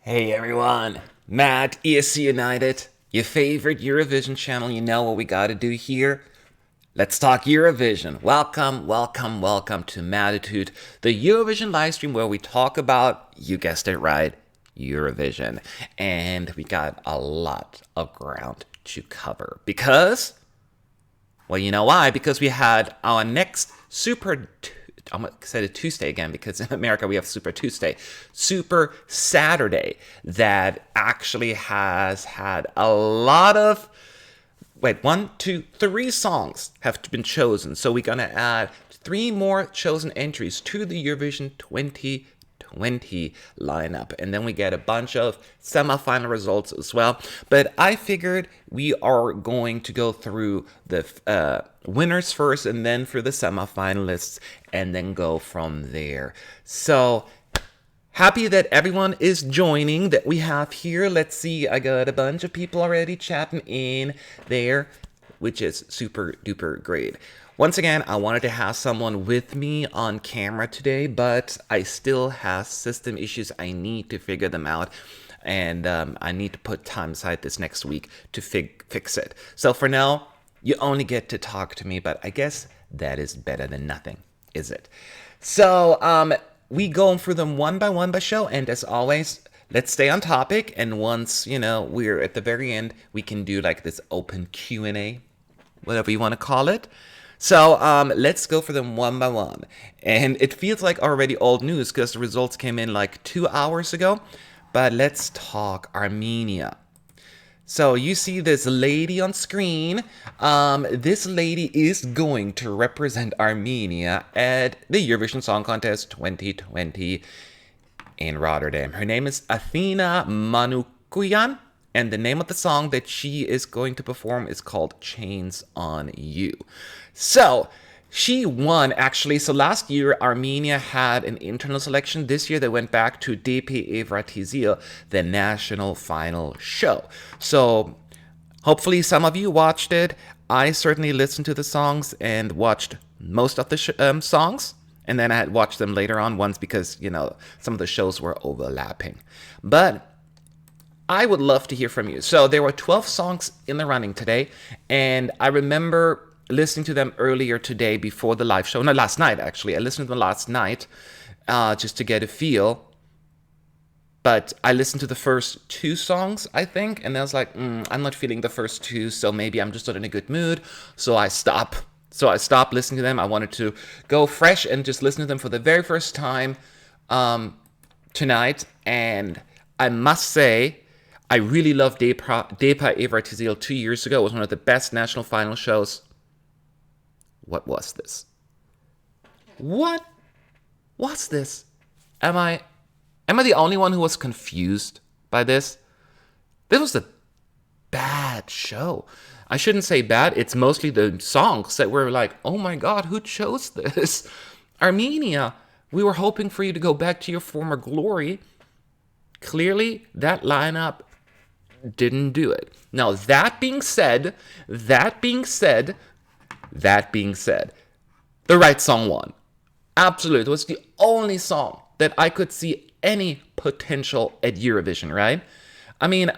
Hey everyone, Matt, ESC United, your favorite Eurovision channel. You know what we gotta do here? Let's talk Eurovision. Welcome to Mattitude, the Eurovision live stream where we talk about, you guessed it right, Eurovision. And we got a lot of ground to cover because, well, you know why? Because we had our next I'm going to say it Tuesday again because in America we have Super Tuesday. Super Saturday that actually has had a lot of, three songs have been chosen. So we're going to add 3 more chosen entries to the Eurovision 2020 lineup. And then we get a bunch of semifinal results as well. But I figured we are going to go through the winners first and then for the semifinalists and then go from there. So happy that everyone is joining that we have here. Let's see, I got a bunch of people already chatting in there, which is super duper great. Once again, I wanted to have someone with me on camera today, but I still have system issues. I need to figure them out, and I need to put time aside this next week to fix it. So for now, you only get to talk to me, but I guess that is better than nothing, is it? So we go through them one by one by show, and as always, let's stay on topic. And once we're at the very end, we can do like this open Q&A, whatever you want to call it. So let's go for them one by one. And it feels like already old news because the results came in like 2 hours ago. But let's talk Armenia. So you see this lady on screen. This lady is going to represent Armenia at the Eurovision Song Contest 2020 in Rotterdam. Her name is Athena Manoukian. And the name of the song that she is going to perform is called Chains on You. So she won, actually. So last year, Armenia had an internal selection. This year, they went back to DP Evratizil, the national final show. So hopefully some of you watched it. I certainly listened to the songs and watched most of the songs. And then I had watched them later on once because, some of the shows were overlapping. But I would love to hear from you. So there were 12 songs in the running today. And I remember listening to them earlier today before the live show. No, last night, actually. I listened to them last night just to get a feel. But I listened to the first 2 songs, I think. And I was like, I'm not feeling the first 2. So maybe I'm just not in a good mood. So I stopped listening to them. I wanted to go fresh and just listen to them for the very first time tonight. And I must say, I really loved Depa Evratizil 2 years ago. It was one of the best national final shows. What was this? What was this? Am I the only one who was confused by this? This was a bad show. I shouldn't say bad. It's mostly the songs that were like, oh my God, who chose this? Armenia, we were hoping for you to go back to your former glory. Clearly, that lineup didn't do it. Now, that being said, the right song won. Absolutely. It was the only song that I could see any potential at Eurovision, right? I mean,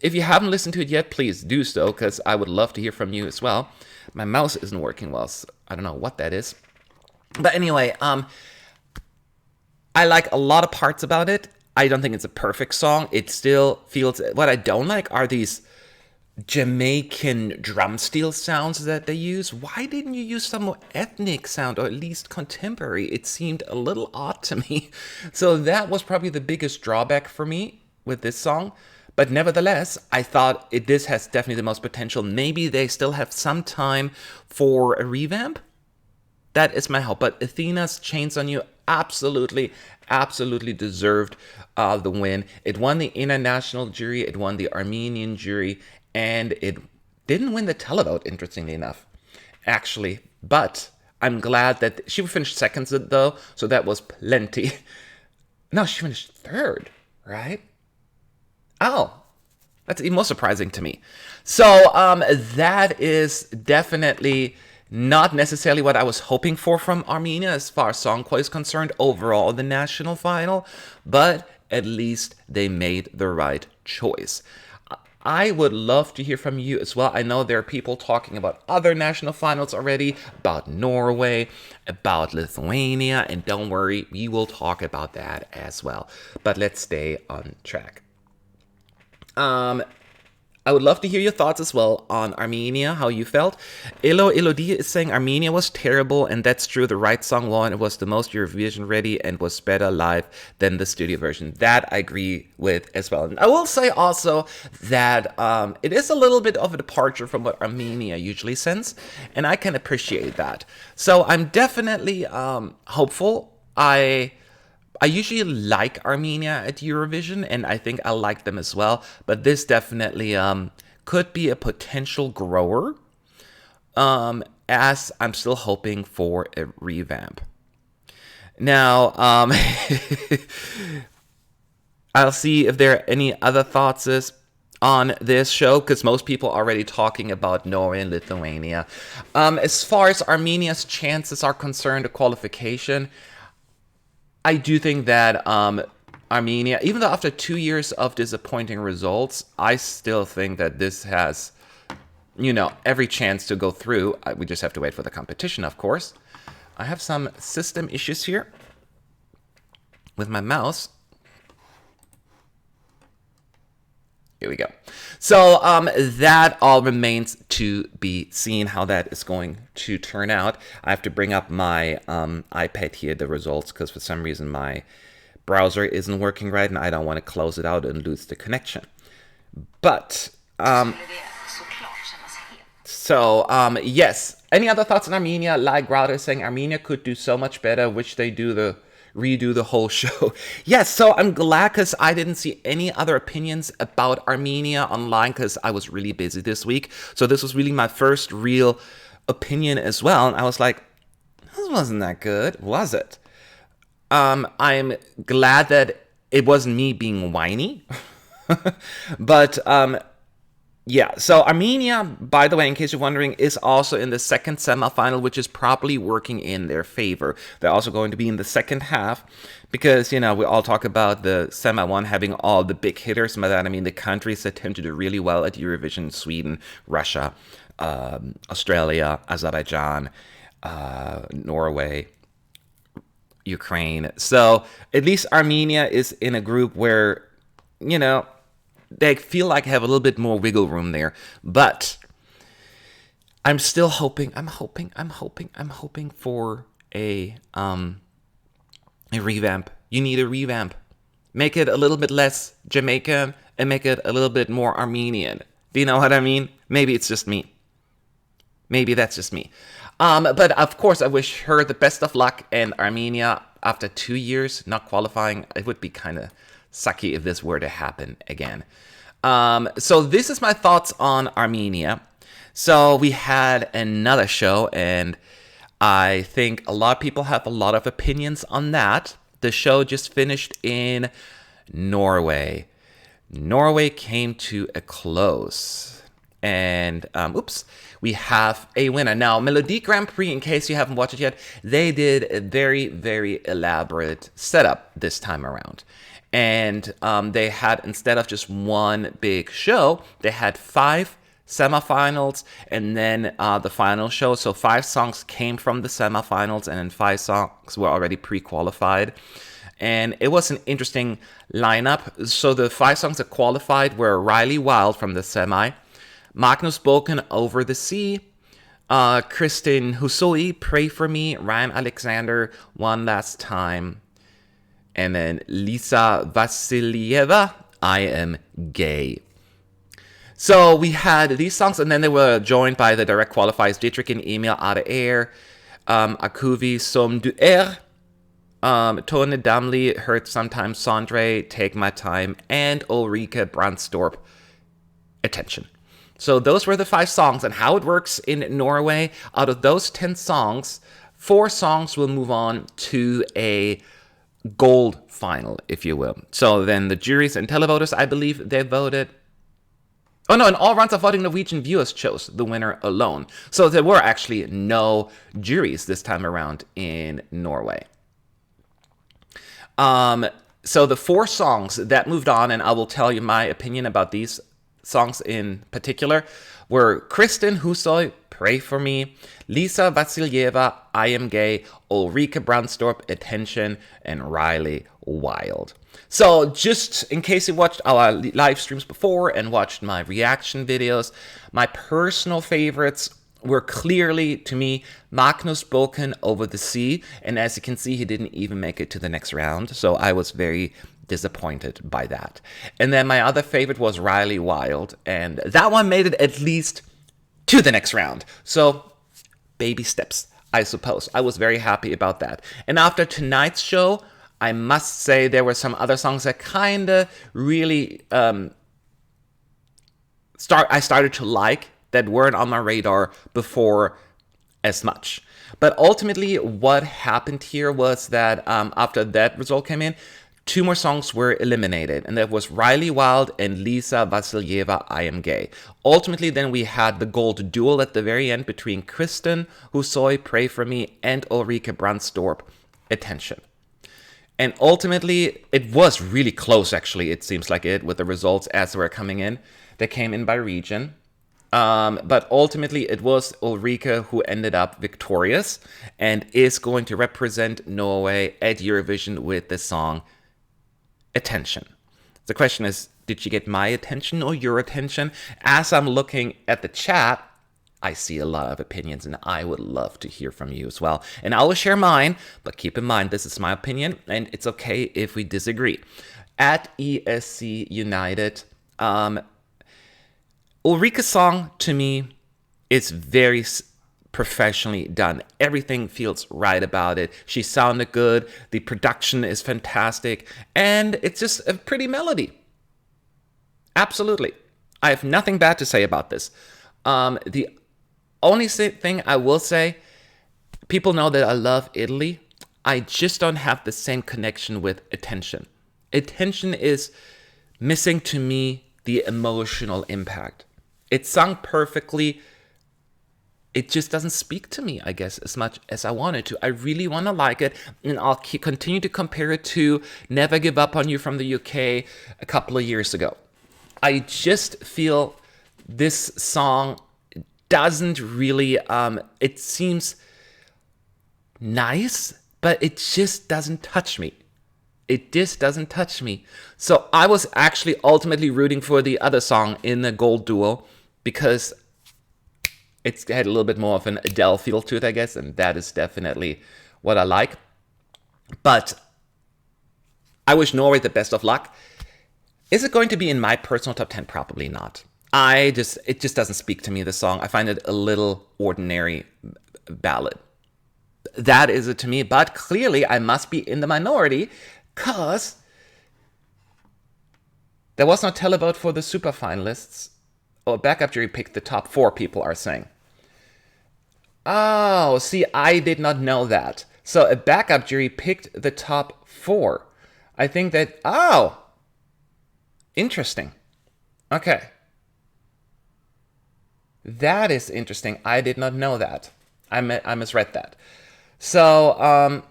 if you haven't listened to it yet, please do so, because I would love to hear from you as well. My mouse isn't working well, so I don't know what that is. But anyway, I like a lot of parts about it. I don't think it's a perfect song. It still feels... What I don't like are these Jamaican drum steel sounds that they use. Why didn't you use some more ethnic sound or at least contemporary? It seemed a little odd to me. So that was probably the biggest drawback for me with this song. But nevertheless, I thought this has definitely the most potential. Maybe they still have some time for a revamp. That is my hope. But Athena's Chains on You absolutely deserved the win. It won the international jury, it won the Armenian jury, and it didn't win the televote, interestingly enough, actually. But I'm glad that she finished second, though, so that was plenty. No, she finished third, right? Oh, that's even more surprising to me. So that is definitely not necessarily what I was hoping for from Armenia as far as song quality is concerned overall in the national final, but at least they made the right choice. I would love to hear from you as well. I know there are people talking about other national finals already, about Norway, about Lithuania, and don't worry, we will talk about that as well. But let's stay on track. I would love to hear your thoughts as well on Armenia, how you felt. Elodie is saying Armenia was terrible, and that's true. The right song won. It was the most Eurovision ready and was better live than the studio version. That I agree with as well. And I will say also that it is a little bit of a departure from what Armenia usually sends, and I can appreciate that. So I'm definitely hopeful. I usually like Armenia at Eurovision, and I think I like them as well. But this definitely could be a potential grower, as I'm still hoping for a revamp. Now, I'll see if there are any other thoughts on this show, because most people are already talking about Norway and Lithuania. As far as Armenia's chances are concerned, the qualification, I do think that Armenia, even though after 2 years of disappointing results, I still think that this has, every chance to go through. We just have to wait for the competition, of course. I have some system issues here with my mouse. Here we go. So that all remains to be seen how that is going to turn out. I have to bring up my iPad here, the results, because for some reason my browser isn't working right, and I don't want to close it out and lose the connection. But, yes. Any other thoughts on Armenia? Like Grauder is saying, Armenia could do so much better, which they redo the whole show. Yes, so I'm glad, because I didn't see any other opinions about Armenia online, because I was really busy this week. So this was really my first real opinion as well. And I was like, this wasn't that good, was it? I'm glad that it wasn't me being whiny. But yeah, so Armenia, by the way, in case you're wondering, is also in the second semifinal, which is probably working in their favor. They're also going to be in the second half because, we all talk about the semi one having all the big hitters. By that, I mean the countries that tend to do really well at Eurovision: Sweden, Russia, Australia, Azerbaijan, Norway, Ukraine. So at least Armenia is in a group where, they feel like have a little bit more wiggle room there. But I'm still hoping. I'm hoping for a revamp. You need a revamp. Make it a little bit less Jamaican and make it a little bit more Armenian. Do you know what I mean? Maybe it's just me. Maybe that's just me. But of course, I wish her the best of luck. And Armenia, after 2 years not qualifying, it would be kind of sucky if this were to happen again. So this is my thoughts on Armenia. So we had another show, and I think a lot of people have a lot of opinions on that. The show just finished in Norway. Norway came to a close. And, we have a winner. Now, Melodi Grand Prix, in case you haven't watched it yet, they did a very, very elaborate setup this time around. And they had, instead of just one big show, they had 5 semifinals and then the final show. So 5 songs came from the semifinals, and then 5 songs were already pre-qualified. And it was an interesting lineup. So the 5 songs that qualified were Riley Wild from the semi, Magnus Boken, Over the Sea, Kristin Husoi, Pray For Me, Ryan Alexander, One Last Time, and then Lisa Vasilieva, I Am Gay. So we had these songs, and then they were joined by the direct qualifiers, Dietrich and Emil Ade Air, Akuvi Som Du Er, Tone Damli, Hurt Sometimes, Sondre, Take My Time, and Ulrike Brandstorp, Attention. So those were the 5 songs, and how it works in Norway, out of those 10 songs, 4 songs will move on to a gold final, if you will. So then the juries and televoters, I believe they voted. Oh no, in all rounds of voting, Norwegian viewers chose the winner alone. So there were actually no juries this time around in Norway. So the 4 songs that moved on, and I will tell you my opinion about these songs in particular, were Kristen Hussoy, Pray For Me, Lisa Vasilyeva, I Am Gay, Ulrika Brandstorp, Attention, and Riley Wild. So just in case you watched our live streams before and watched my reaction videos, my personal favorites were clearly, to me, Magnus Boken, Over the Sea. And as you can see, he didn't even make it to the next round. So I was very disappointed by that. And then my other favorite was Riley Wild. And that one made it at least to the next round. So baby steps, I suppose. I was very happy about that. And after tonight's show, I must say there were some other songs that kind of really I started to like, that weren't on my radar before as much. But ultimately, what happened here was that after that result came in, 2 more songs were eliminated, and that was Riley Wild and Lisa Vasilyeva, I Am Gay. Ultimately, then we had the gold duel at the very end between Kristen Hussoy, Pray For Me, and Ulrika Brandstorp, Attention. And ultimately, it was really close, actually, it seems like it, with the results as they were coming in. They came in by region. But ultimately, it was Ulrika who ended up victorious and is going to represent Norway at Eurovision with the song Attention. The question is, did she get my attention or your attention? As I'm looking at the chat, I see a lot of opinions, and I would love to hear from you as well. And I will share mine, but keep in mind, this is my opinion, and it's okay if we disagree. At ESC United, Ulrika's song, to me, is very professionally done. Everything feels right about it. She sounded good. The production is fantastic. And it's just a pretty melody. Absolutely. I have nothing bad to say about this. The only thing I will say, people know that I love Italy. I just don't have the same connection with Attention. Attention is missing to me the emotional impact. It's sung perfectly. It just doesn't speak to me, I guess, as much as I wanted to. I really want to like it, and I'll continue to compare it to Never Give Up On You from the UK a couple of years ago. I just feel this song doesn't really, it seems nice, but it just doesn't touch me. It just doesn't touch me. So I was actually ultimately rooting for the other song in the gold duel because it's had a little bit more of an Adele feel to it, I guess, and that is definitely what I like. But I wish Norway the best of luck. Is it going to be in my personal top 10? Probably not. It just doesn't speak to me, the song. I find it a little ordinary ballad. That is it to me, but clearly I must be in the minority because there was no televote for the super finalists. Or backup jury picked the top 4, people are saying. Oh, see, I did not know that. So a backup jury picked the top 4. I think that, oh, interesting. Okay. That is interesting. I did not know that. I misread that. So,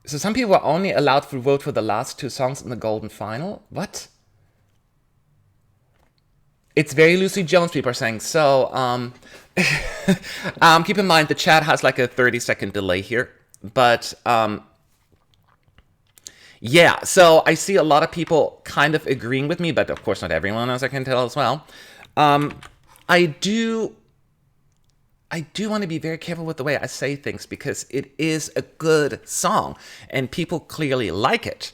so some people are only allowed to vote for the last 2 songs in the golden final? What? It's very Lucy Jones, people are saying. So, keep in mind, the chat has like a 30-second delay here. But, yeah, so I see a lot of people kind of agreeing with me, but of course not everyone, as I can tell as well. I do want to be very careful with the way I say things because it is a good song and people clearly like it.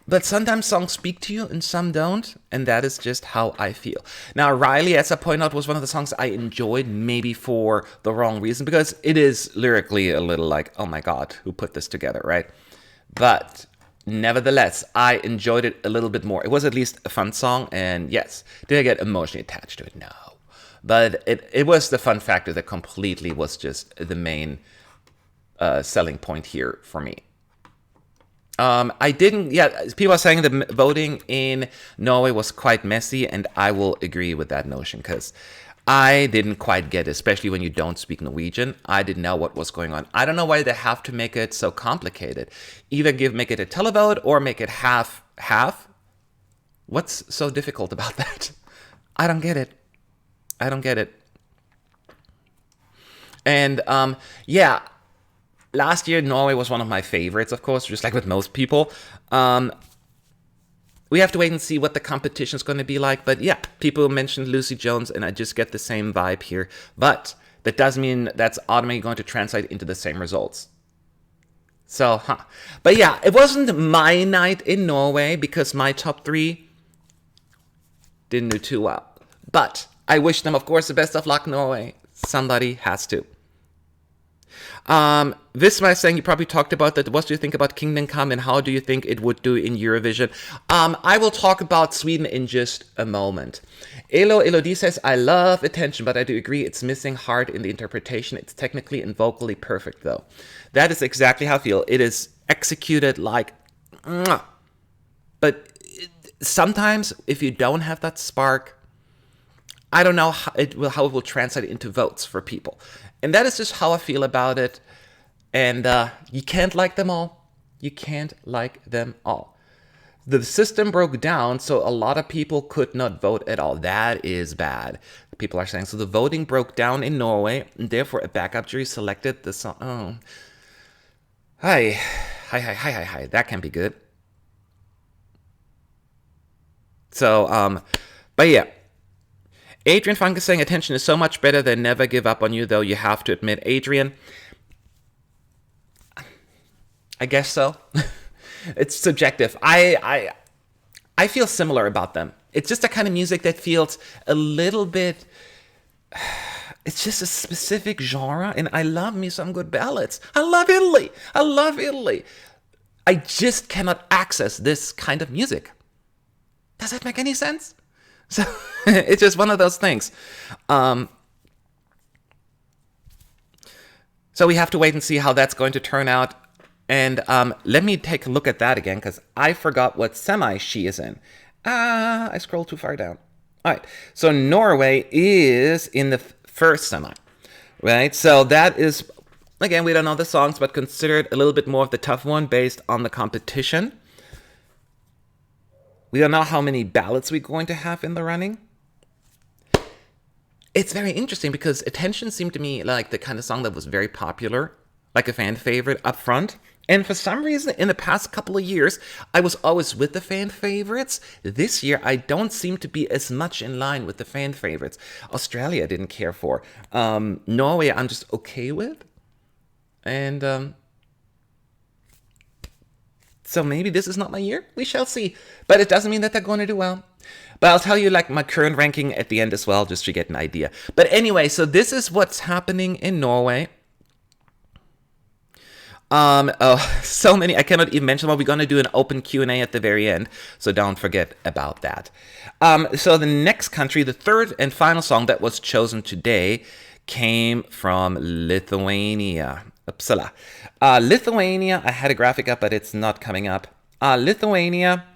But sometimes songs speak to you and some don't, and that is just how I feel. Now, Riley, as I point out, was one of the songs I enjoyed, maybe for the wrong reason, because it is lyrically a little like, oh my god, who put this together, right? But nevertheless, I enjoyed it a little bit more. It was at least a fun song, and yes, did I get emotionally attached to it? No. But it was the fun factor that completely was just the main selling point here for me. People are saying the voting in Norway was quite messy, and I will agree with that notion, because I didn't quite get it, especially when you don't speak Norwegian. I didn't know what was going on. I don't know why they have to make it so complicated. Either make it a televote or make it half. What's so difficult about that? I don't get it. I don't get it. And yeah, last year Norway was one of my favorites, of course, just like with most people. We have to wait and see what the competition is going to be like. But yeah, people mentioned Lucy Jones, and I just get the same vibe here. But that doesn't mean that's automatically going to translate into the same results. So, But yeah, it wasn't my night in Norway because my top 3 didn't do too well. But I wish them, of course, the best of luck, Norway. Somebody has to. Visma is saying you probably talked about that. What do you think about Kingdom Come and how do you think it would do in Eurovision? I will talk about Sweden in just a moment. Elodie says, I love Attention, but I do agree it's missing heart in the interpretation. It's technically and vocally perfect, though. That is exactly how I feel. It is executed like... But sometimes, if you don't have that spark, I don't know how it will translate into votes for people. And that is just how I feel about it. And you can't like them all. You can't like them all. The system broke down, so a lot of people could not vote at all. That is bad. People are saying, so the voting broke down in Norway, and therefore a backup jury selected the song. Oh. Hi. That can't be good. So, but yeah. Adrian Funk is saying Attention is so much better than Never Give Up on You, though you have to admit, Adrian, I guess so. It's subjective. I feel similar about them. It's just a kind of music that feels a little bit... It's just a specific genre, and I love me some good ballads. I love Italy. I just cannot access this kind of music. Does that make any sense? So it's just one of those things. So we have to wait and see how that's going to turn out. And let me take a look at that again, because I forgot what semi she is in. I scrolled too far down. All right. So Norway is in the first semi, right? So that is, again, we don't know the songs, but considered a little bit more of the tough one based on the competition. We don't know how many ballots we're going to have in the running. It's very interesting because Attention seemed to me like the kind of song that was very popular, like a fan favorite up front. And for some reason, in the past couple of years, I was always with the fan favorites. This year, I don't seem to be as much in line with the fan favorites. Australia, I didn't care for. Norway, I'm just okay with. And so maybe this is not my year. We shall see. But it doesn't mean that they're going to do well. But I'll tell you like my current ranking at the end as well, just to get an idea. But anyway, so this is what's happening in Norway. So many, I cannot even mention what we're going to do an open Q&A at the very end. So don't forget about that. So the next country, the third and final song that was chosen today came from Lithuania. Uppsala. Lithuania, I had a graphic up, but it's not coming up. Lithuania,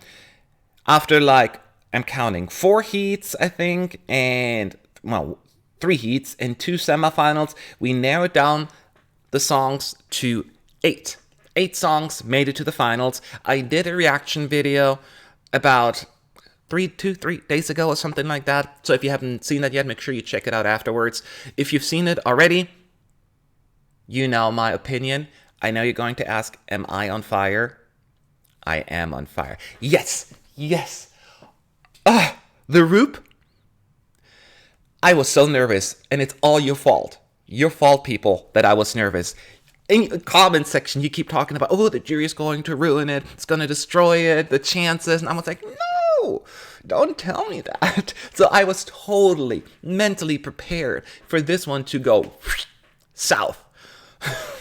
after like, I'm counting 4 heats, I think, and, well, 3 heats and 2 semifinals, we narrowed down the songs to 8. 8 songs made it to the finals. I did a reaction video about 3 days ago or something like that. So if you haven't seen that yet, make sure you check it out afterwards. If you've seen it already, you know my opinion. I know you're going to ask, am I on fire? I am on fire. Yes. The Roop. I was so nervous, and it's all your fault. Your fault, people, that I was nervous. In the comment section, you keep talking about, oh, the jury is going to ruin it. It's going to destroy it, the chances. And I was like, no, don't tell me that. So I was totally mentally prepared for this one to go south.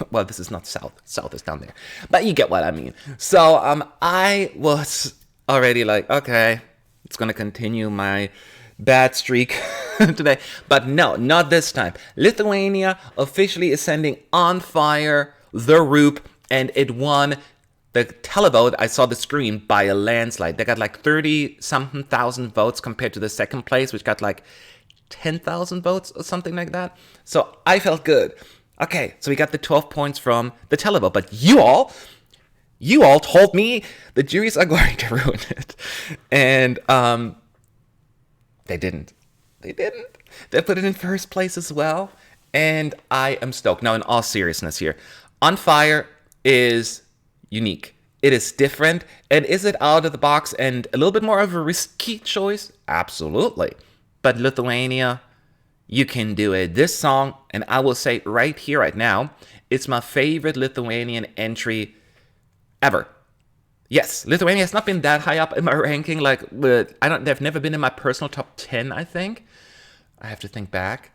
Well, this is not south. South is down there. But you get what I mean. So I was already like, okay, it's going to continue my bad streak today. But no, not this time. Lithuania officially is sending On Fire, The Roop, and it won the televote. I saw the screen by a landslide. They got like 30-something thousand votes compared to the second place, which got like 10,000 votes or something like that. So I felt good. Okay, so we got the 12 points from the televote, but you all told me the juries are going to ruin it. And they didn't. They didn't. They put it in first place as well. And I am stoked. Now, in all seriousness here, On Fire is unique. It is different. And is it out of the box and a little bit more of a risky choice? Absolutely. But Lithuania, you can do it. This song, and I will say right here, right now, it's my favorite Lithuanian entry ever. Yes, Lithuania has not been that high up in my ranking. But they've never been in my personal top 10, I think. I have to think back.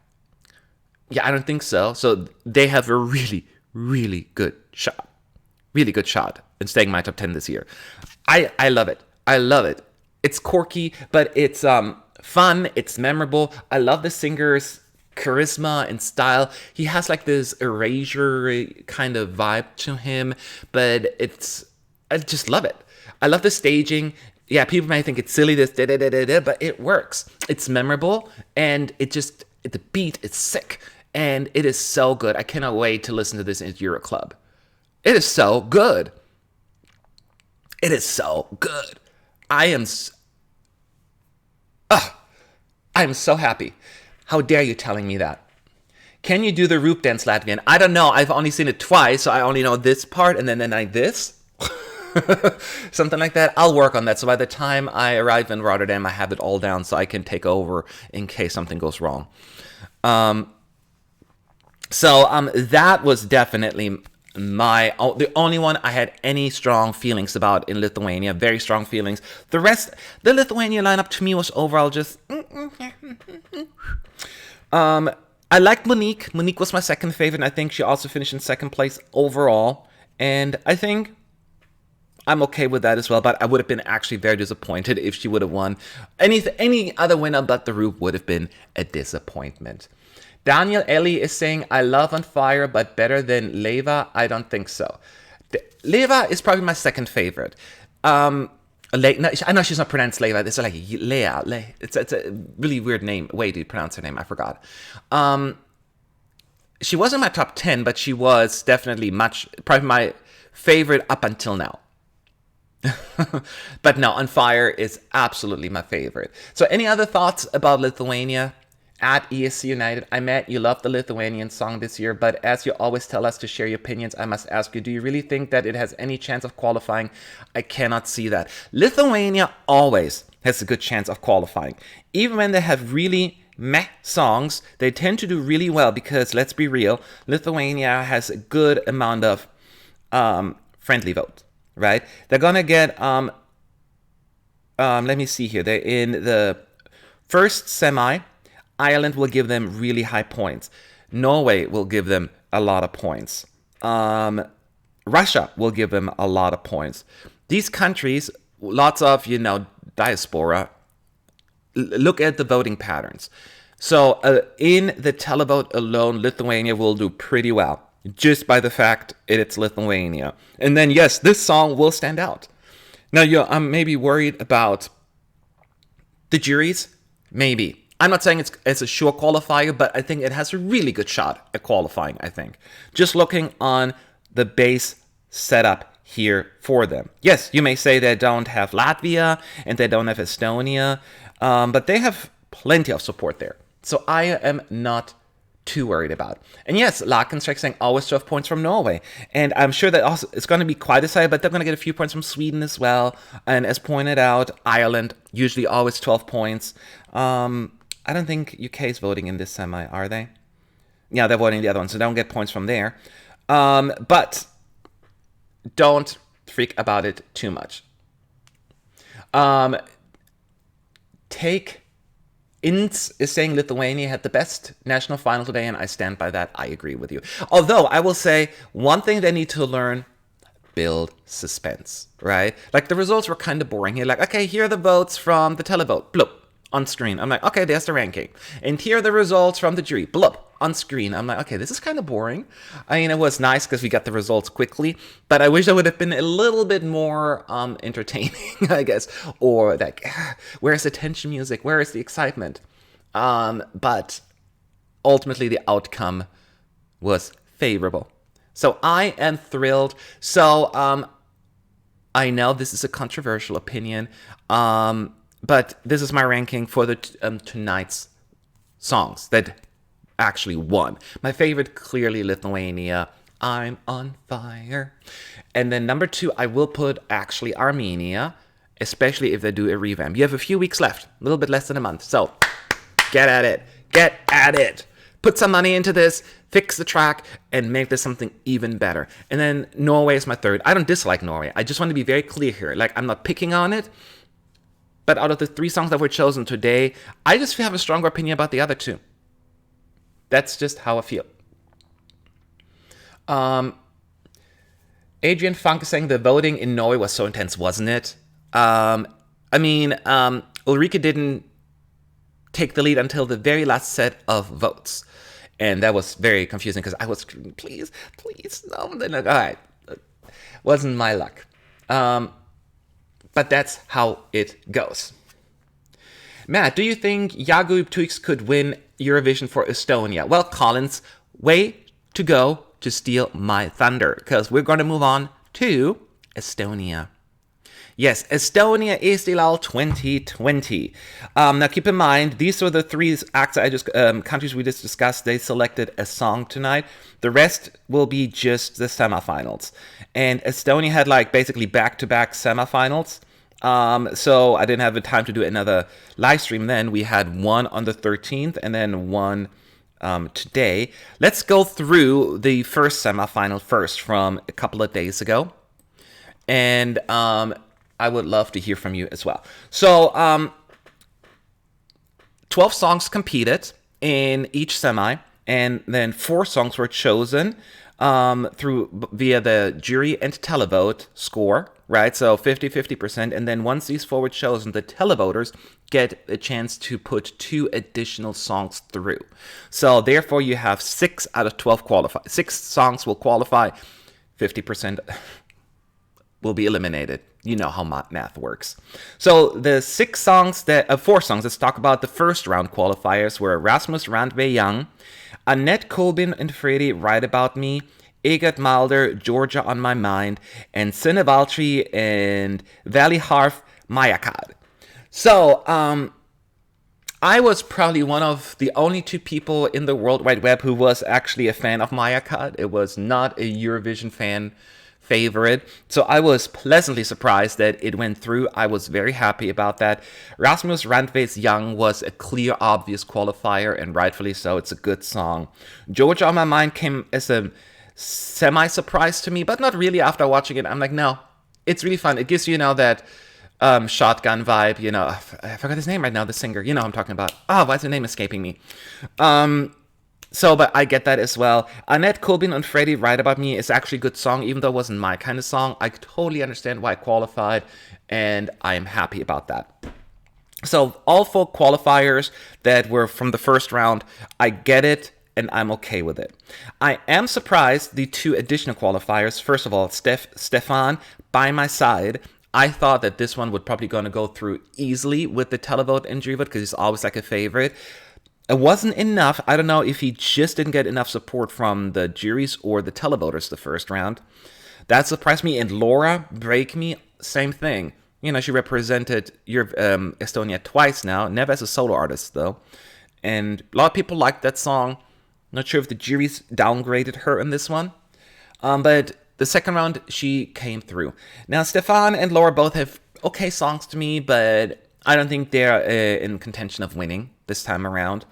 Yeah, I don't think so. So they have a really, really good shot. Really good shot in staying in my top 10 this year. I love it. I love it. It's quirky, but it's fun. It's memorable. I love the singer's charisma and style. He has like this erasure kind of vibe to him, but I just love it. I love the staging. Yeah, people might think it's silly, this but it works. It's memorable, and the beat is sick, and it is so good. I cannot wait to listen to this in Euro Club. It is so good. It is so good. I am so happy. How dare you telling me that? Can you do the Roop dance Latvian? I don't know. I've only seen it twice, so I only know this part, and then like this. Something like that. I'll work on that. So by the time I arrive in Rotterdam, I have it all down so I can take over in case something goes wrong. That was definitely the only one I had any strong feelings about in Lithuania. Very strong feelings. The rest, the Lithuania lineup to me was overall just. I liked Monique. Monique was my second favorite, and I think she also finished in second place overall. And I think I'm okay with that as well, but I would have been actually very disappointed if she would have won. Any other winner but the Roop would have been a disappointment. Daniel Ellie is saying, I love On Fire, but better than Leva? I don't think so. Leva is probably my second favorite. I know she's not pronounced Leva. It's like Lea. It's a really weird name. Way to pronounce her name. I forgot. She wasn't my top 10, but she was definitely probably my favorite up until now. But no, On Fire is absolutely my favorite. So any other thoughts about Lithuania? At ESC United, I met you love the Lithuanian song this year, but as you always tell us to share your opinions, I must ask you, do you really think that it has any chance of qualifying? I cannot see that. Lithuania always has a good chance of qualifying. Even when they have really meh songs, they tend to do really well because, let's be real, Lithuania has a good amount of friendly votes, right? They're gonna get, let me see here, they're in the first semi. Ireland will give them really high points. Norway will give them a lot of points. Russia will give them a lot of points. These countries, lots of, diaspora, look at the voting patterns. So in the televote alone, Lithuania will do pretty well, just by the fact it's Lithuania. And then, yes, this song will stand out. Now, I'm maybe worried about the juries. Maybe. I'm not saying it's a sure qualifier, but I think it has a really good shot at qualifying, I think. Just looking on the base setup here for them. Yes, you may say they don't have Latvia and they don't have Estonia, but they have plenty of support there. So I am not too worried about. And yes, Lakenstreck saying always 12 points from Norway. And I'm sure that also it's going to be quite a side, but they're going to get a few points from Sweden as well. And as pointed out, Ireland, usually always 12 points. I don't think UK is voting in this semi, are they? Yeah, they're voting the other one, so they don't get points from there. But don't freak about it too much. Ints is saying Lithuania had the best national final today, and I stand by that. I agree with you. Although, I will say, one thing they need to learn, build suspense, right? Like, the results were kind of boring here. Like, okay, here are the votes from the televote. Bloop. On screen. I'm like, okay, there's the ranking. And here are the results from the jury. Blup, on screen. I'm like, okay, this is kind of boring. I mean, it was nice because we got the results quickly, but I wish I would have been a little bit more entertaining, I guess. Or like, where's the tension music? Where is the excitement? But ultimately the outcome was favorable. So I am thrilled. So I know this is a controversial opinion, but this is my ranking for the tonight's songs that actually won. My favorite, clearly Lithuania, I'm on fire. And then number 2, I will put actually Armenia, especially if they do a revamp. You have a few weeks left, a little bit less than a month. So get at it. Get at it. Put some money into this, fix the track, and make this something even better. And then Norway is my third. I don't dislike Norway. I just want to be very clear here. Like, I'm not picking on it. But out of the 3 songs that were chosen today, I just have a stronger opinion about the other 2. That's just how I feel. Adrian Funk is saying the voting in Norway was so intense, wasn't it? Ulrike didn't take the lead until the very last set of votes. And that was very confusing because I was, please, no. Then, all right. Wasn't my luck. But that's how it goes. Matt, do you think Jagup Tuix could win Eurovision for Estonia? Well, Collins, way to go to steal my thunder, because we're going to move on to Estonia. Yes, Estonia Estilal 2020. Now, keep in mind, these are the 3 acts countries we just discussed. They selected a song tonight. The rest will be just the semifinals. And Estonia had basically back-to-back semifinals. So I didn't have the time to do another live stream then. We had one on the 13th and then one today. Let's go through the first semifinal first from a couple of days ago. And I would love to hear from you as well. So 12 songs competed in each semi, and then 4 songs were chosen via the jury and televote score, right? So 50%. And then once these 4 were chosen, the televoters get a chance to put 2 additional songs through. So therefore, you have 6 out of 12 qualify. 6 songs will qualify, 50% will be eliminated. You know how math works. So the 4 songs, let's talk about the first round qualifiers, were Rasmus Randve Young, Annette Colbin and Freddy Write About Me, Egert Mulder, Georgia on My Mind, and Sine Valtri and Valley Harf Mayakad. So I was probably one of the only 2 people in the World Wide Web who was actually a fan of Mayakad. It was not a Eurovision fan favorite. So I was pleasantly surprised that it went through. I was very happy about that. Rasmus Randve's Young was a clear, obvious qualifier, and rightfully so. It's a good song. Georgia on My Mind came as a semi-surprise to me, but not really. After watching it, I'm like, no, it's really fun. It gives you, that shotgun vibe, I forgot his name right now, the singer, I'm talking about. Why is the name escaping me? But I get that as well. Annette Colbin and Freddy Write About Me is actually a good song, even though it wasn't my kind of song. I totally understand why it qualified, and I am happy about that. So all 4 qualifiers that were from the first round, I get it, and I'm okay with it. I am surprised the 2 additional qualifiers. First of all, Stefan, By My Side. I thought that this one would probably going to go through easily with the televote and jury vote, because he's always like a favorite. It wasn't enough. I don't know if he just didn't get enough support from the juries or the televoters the first round. That surprised me. And Laura Break Me, same thing. She represented Estonia twice now, never as a solo artist though. And a lot of people liked that song. Not sure if the juries downgraded her in this one. But the second round, she came through. Now, Stefan and Laura both have okay songs to me, but I don't think they're in contention of winning this time around.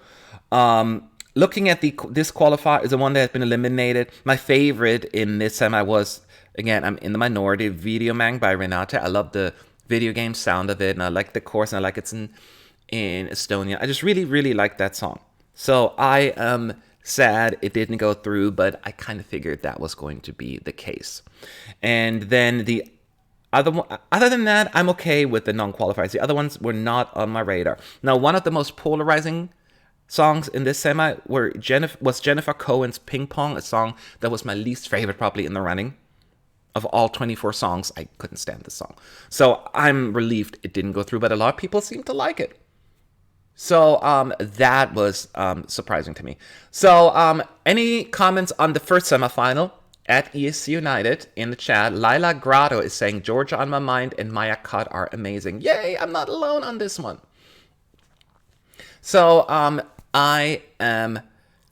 Looking at this qualifier is the one that has been eliminated. My favorite in this semi was, again, I'm in the minority, Video Mang by Renate. I love the video game sound of it, and I like the chorus, and I like it's in Estonia. I just really, really like that song. So I am sad it didn't go through, but I kind of figured that was going to be the case. And then the other than that, I'm okay with the non-qualifiers. The other ones were not on my radar. Now, one of the most polarizing songs in this semi was Jennifer Cohen's Ping Pong, a song that was my least favorite probably in the running. Of all 24 songs, I couldn't stand this song. So I'm relieved it didn't go through, but a lot of people seem to like it. So that was surprising to me. So any comments on the first semifinal at ESC United in the chat? Lila Grotto is saying Georgia on my mind and Maya Cut are amazing. Yay, I'm not alone on this one. So I am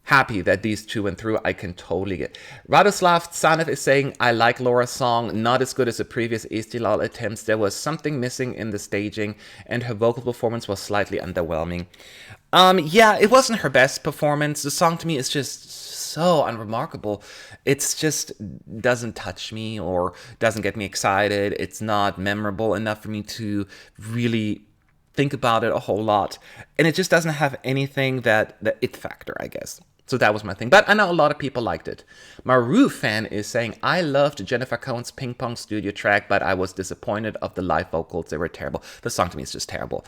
happy that these two went through. I can totally get. Radoslav Tsanev is saying, I like Laura's song, not as good as the previous Estilal attempts. There was something missing in the staging, and her vocal performance was slightly underwhelming. Yeah, it wasn't her best performance. The song to me is just so unremarkable. It's just doesn't touch me or doesn't get me excited. It's not memorable enough for me to really think about it a whole lot. And it just doesn't have anything the it factor, I guess. So that was my thing. But I know a lot of people liked it. Maru fan is saying, I loved Jennifer Cohen's Ping Pong studio track, but I was disappointed of the live vocals. They were terrible. The song to me is just terrible.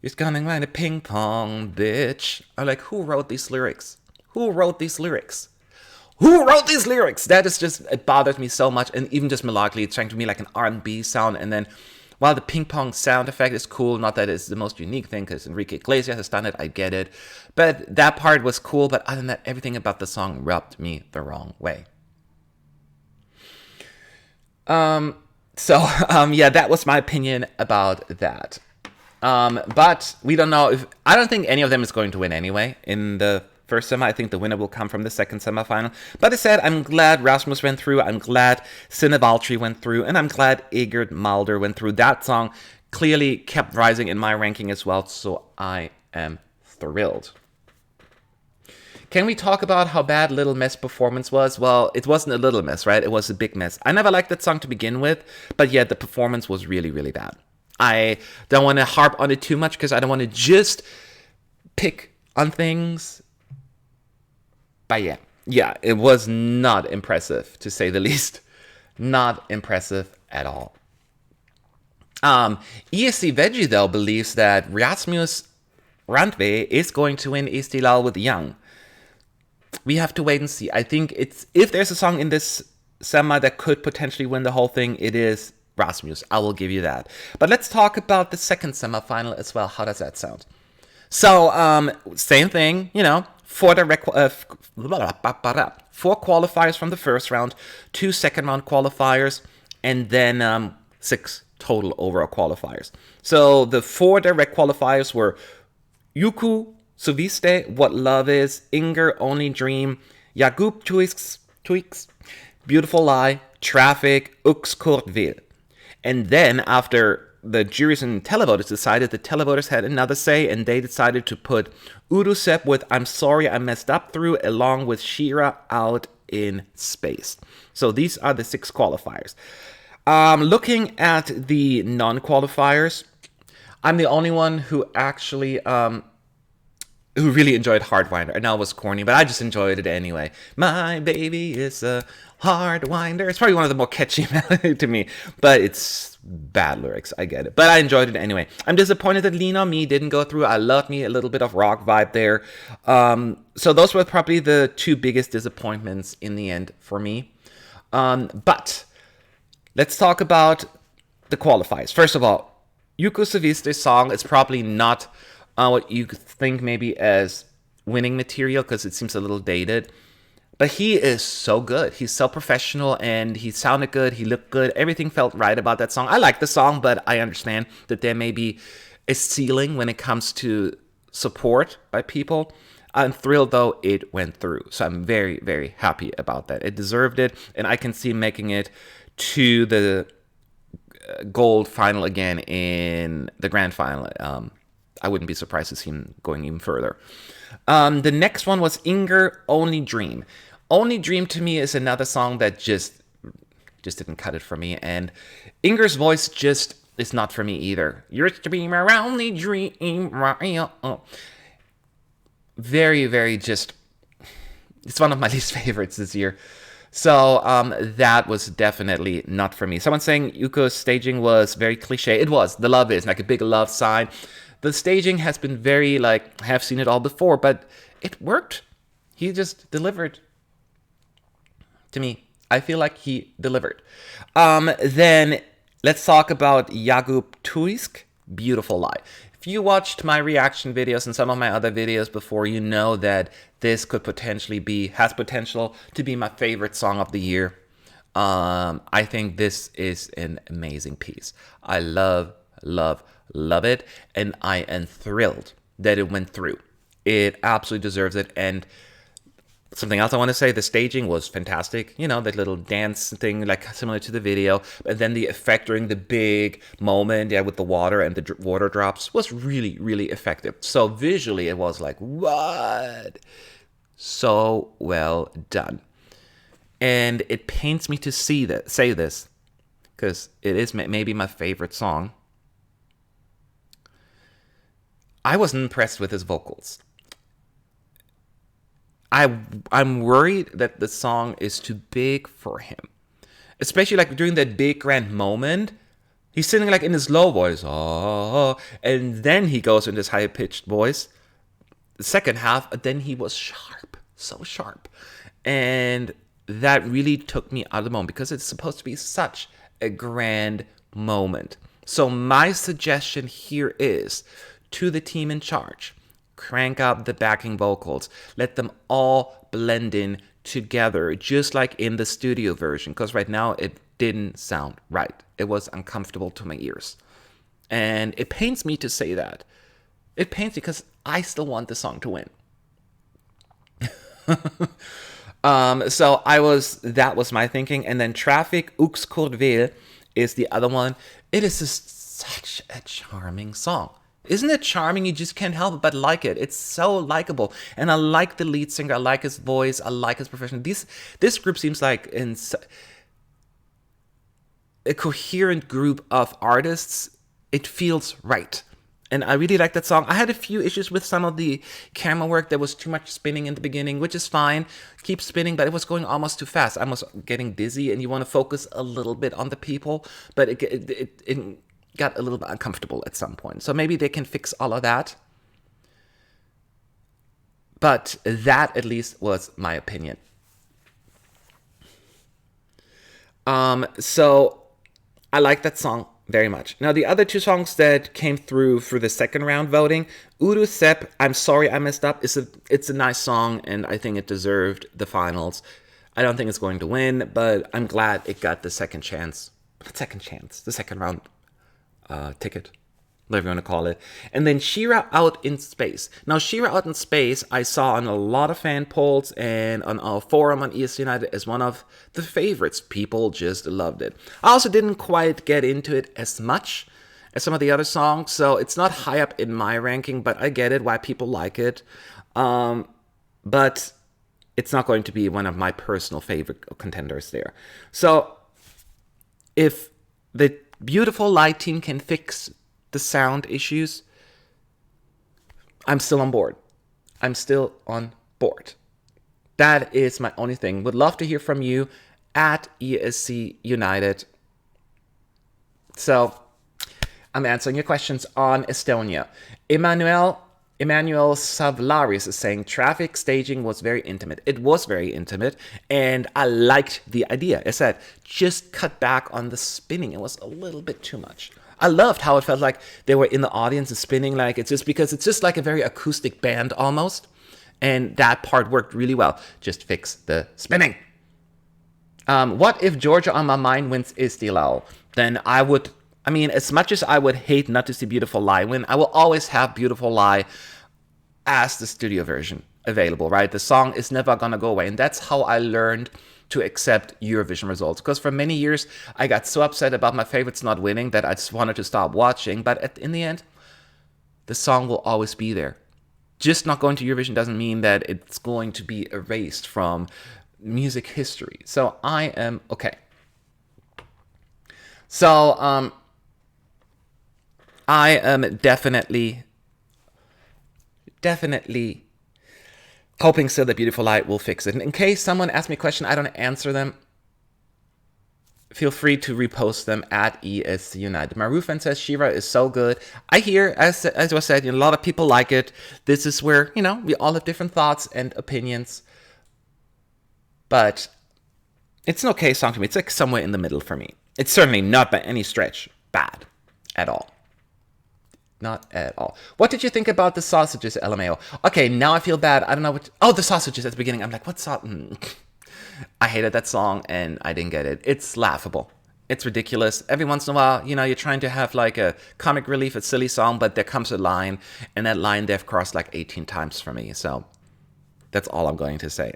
It's coming right a ping pong, bitch. I'm like, who wrote these lyrics? Who wrote these lyrics? Who wrote these lyrics? That is just, it bothers me so much. And even just melodically, it's trying to be like an R&B sound. And then while the ping pong sound effect is cool, not that it's the most unique thing, because Enrique Iglesias has done it, I get it. But that part was cool, but other than that, everything about the song rubbed me the wrong way. Yeah, that was my opinion about that. But we don't know if, I don't think any of them is going to win anyway in the first semi. I think the winner will come from the second semifinal. But I said, I'm glad Rasmus went through. I'm glad Sinne Valtry went through. And I'm glad Egert Mulder went through. That song clearly kept rising in my ranking as well. So I am thrilled. Can we talk about how bad Little Mess performance was? Well, it wasn't a little mess, right? It was a big mess. I never liked that song to begin with. But yeah, the performance was really, really bad. I don't want to harp on it too much because I don't want to just pick on things. But yeah, it was not impressive, to say the least. Not impressive at all. ESC Veggie, though, believes that Rasmus Randve is going to win Estilal with Young. We have to wait and see. I think if there's a song in this semi that could potentially win the whole thing, it is Rasmus. I will give you that. But let's talk about the second semifinal as well. How does that sound? So, same thing, for the 4 qualifiers from the first round, 2 second round qualifiers, and then 6 total overall qualifiers. So the 4 direct qualifiers were Yuku Suviste, What Love Is, Inger, Only Dream, Jakub Tweaks, Beautiful Lie, Traffic, Ux Kortville. And then after the juries and televoters decided, the televoters had another say, and they decided to put Udusep with I'm Sorry I Messed Up Through, along with Shira Out in Space. So these are the 6 qualifiers. Looking at the non-qualifiers, I'm the only one who actually who really enjoyed Hardwinder. I know it was corny, but I just enjoyed it anyway. My baby is a Hardwinder. It's probably one of the more catchy melodies to me, but it's bad lyrics. I get it, but I enjoyed it anyway. I'm disappointed that Lean on Me didn't go through. I love me a little bit of rock vibe there. So those were probably the 2 biggest disappointments in the end for me. But let's talk about the qualifiers. First of all, Yuko Saviste's song is probably not what you think maybe as winning material, because it seems a little dated. But he is so good. He's so professional, and he sounded good. He looked good. Everything felt right about that song. I like the song, but I understand that there may be a ceiling when it comes to support by people. I'm thrilled, though, it went through. So I'm very, very happy about that. It deserved it, and I can see making it to the gold final again in the grand final. I wouldn't be surprised to see him going even further. The next one was Inger, Only Dream. Only Dream to me is another song that just didn't cut it for me. And Inger's voice just is not for me either. You're to be my only dream. Very, very just, it's one of my least favorites this year. So that was definitely not for me. Someone saying Yuko's staging was very cliche. It was. The love is like a big love sign. The staging has been very, have seen it all before, but it worked. He just delivered. To me, I feel like he delivered. Then let's talk about Jakub Tuisk, Beautiful Lie. If you watched my reaction videos and some of my other videos before, you know that this could has potential to be my favorite song of the year. I think this is an amazing piece. I love, love, love it. And I am thrilled that it went through. It absolutely deserves it. And something else I want to say, the staging was fantastic. You know, that little dance thing, like similar to the video. And then the effect during the big moment, yeah, with the water and the water drops was really, really effective. So visually, it was like, what? So well done. And it pains me to say this, because it is maybe my favorite song. I wasn't impressed with his vocals. I'm worried that the song is too big for him. Especially like during that big grand moment. He's singing like in his low voice. Oh, and then he goes in this high pitched voice. The second half, then he was sharp. So sharp. And that really took me out of the moment because it's supposed to be such a grand moment. So my suggestion here is to the team in charge, crank up the backing vocals, let them all blend in together, just like in the studio version, because right now it didn't sound right. It was uncomfortable to my ears. And it pains me to say that. It pains me because I still want the song to win. So that was my thinking. And then Traffic Ux Kurvel is the other one. It is just such a charming song. Isn't it charming? You just can't help it but like it. It's so likable. And I like the lead singer. I like his voice. I like his profession. This group seems like a coherent group of artists. It feels right. And I really like that song. I had a few issues with some of the camera work. There was too much spinning in the beginning, which is fine. Keep spinning, but it was going almost too fast. I was getting dizzy, and you want to focus a little bit on the people, but it got a little bit uncomfortable at some point. So maybe they can fix all of that. But that, at least, was my opinion. So I like that song very much. Now, the other two songs that came through for the second round voting, Udo Sepp, I'm Sorry I Messed Up, it's a nice song, and I think it deserved the finals. I don't think it's going to win, but I'm glad it got the second round ticket, whatever you want to call it. And then Shira Out in Space. Now, Shira Out in Space, I saw on a lot of fan polls and on our forum on ES United as one of the favorites. People just loved it. I also didn't quite get into it as much as some of the other songs, so it's not high up in my ranking, but I get it, why people like it. But it's not going to be one of my personal favorite contenders there. So, if the Beautiful Light team can fix the sound issues, I'm still on board. That is my only thing. Would love to hear from you at ESC United. So I'm answering your questions on Estonia. Emmanuel Savlaris is saying Traffic staging was very intimate. It was very intimate, and I liked the idea. I said, just cut back on the spinning. It was a little bit too much. I loved how it felt like they were in the audience and spinning, like it's just like a very acoustic band almost. And that part worked really well. Just fix the spinning. What if Georgia on My Mind wins Istiklal? Then as much as I would hate not to see Beautiful Lie win, I will always have Beautiful Lie as the studio version available, right? The song is never gonna go away. And that's how I learned to accept Eurovision results. Because for many years, I got so upset about my favorites not winning that I just wanted to stop watching. But in the end, the song will always be there. Just not going to Eurovision doesn't mean that it's going to be erased from music history. So I am okay. So I am definitely hoping still that Beautiful Light will fix it. And in case someone asks me a question, I don't answer them, feel free to repost them at ESC United. Marufan says Shira is so good. I hear, as I said, a lot of people like it. This is where, we all have different thoughts and opinions. But it's an okay song to me. It's like somewhere in the middle for me. It's certainly not by any stretch bad at all. Not at all. What did you think about the sausages, LMAO? Okay, now I feel bad. I don't know what... Oh, the sausages at the beginning. I'm like, what I hated that song, and I didn't get it. It's laughable. It's ridiculous. Every once in a while, you know, you're trying to have like a comic relief, a silly song, but there comes a line, and that line they've crossed like 18 times for me. So that's all I'm going to say.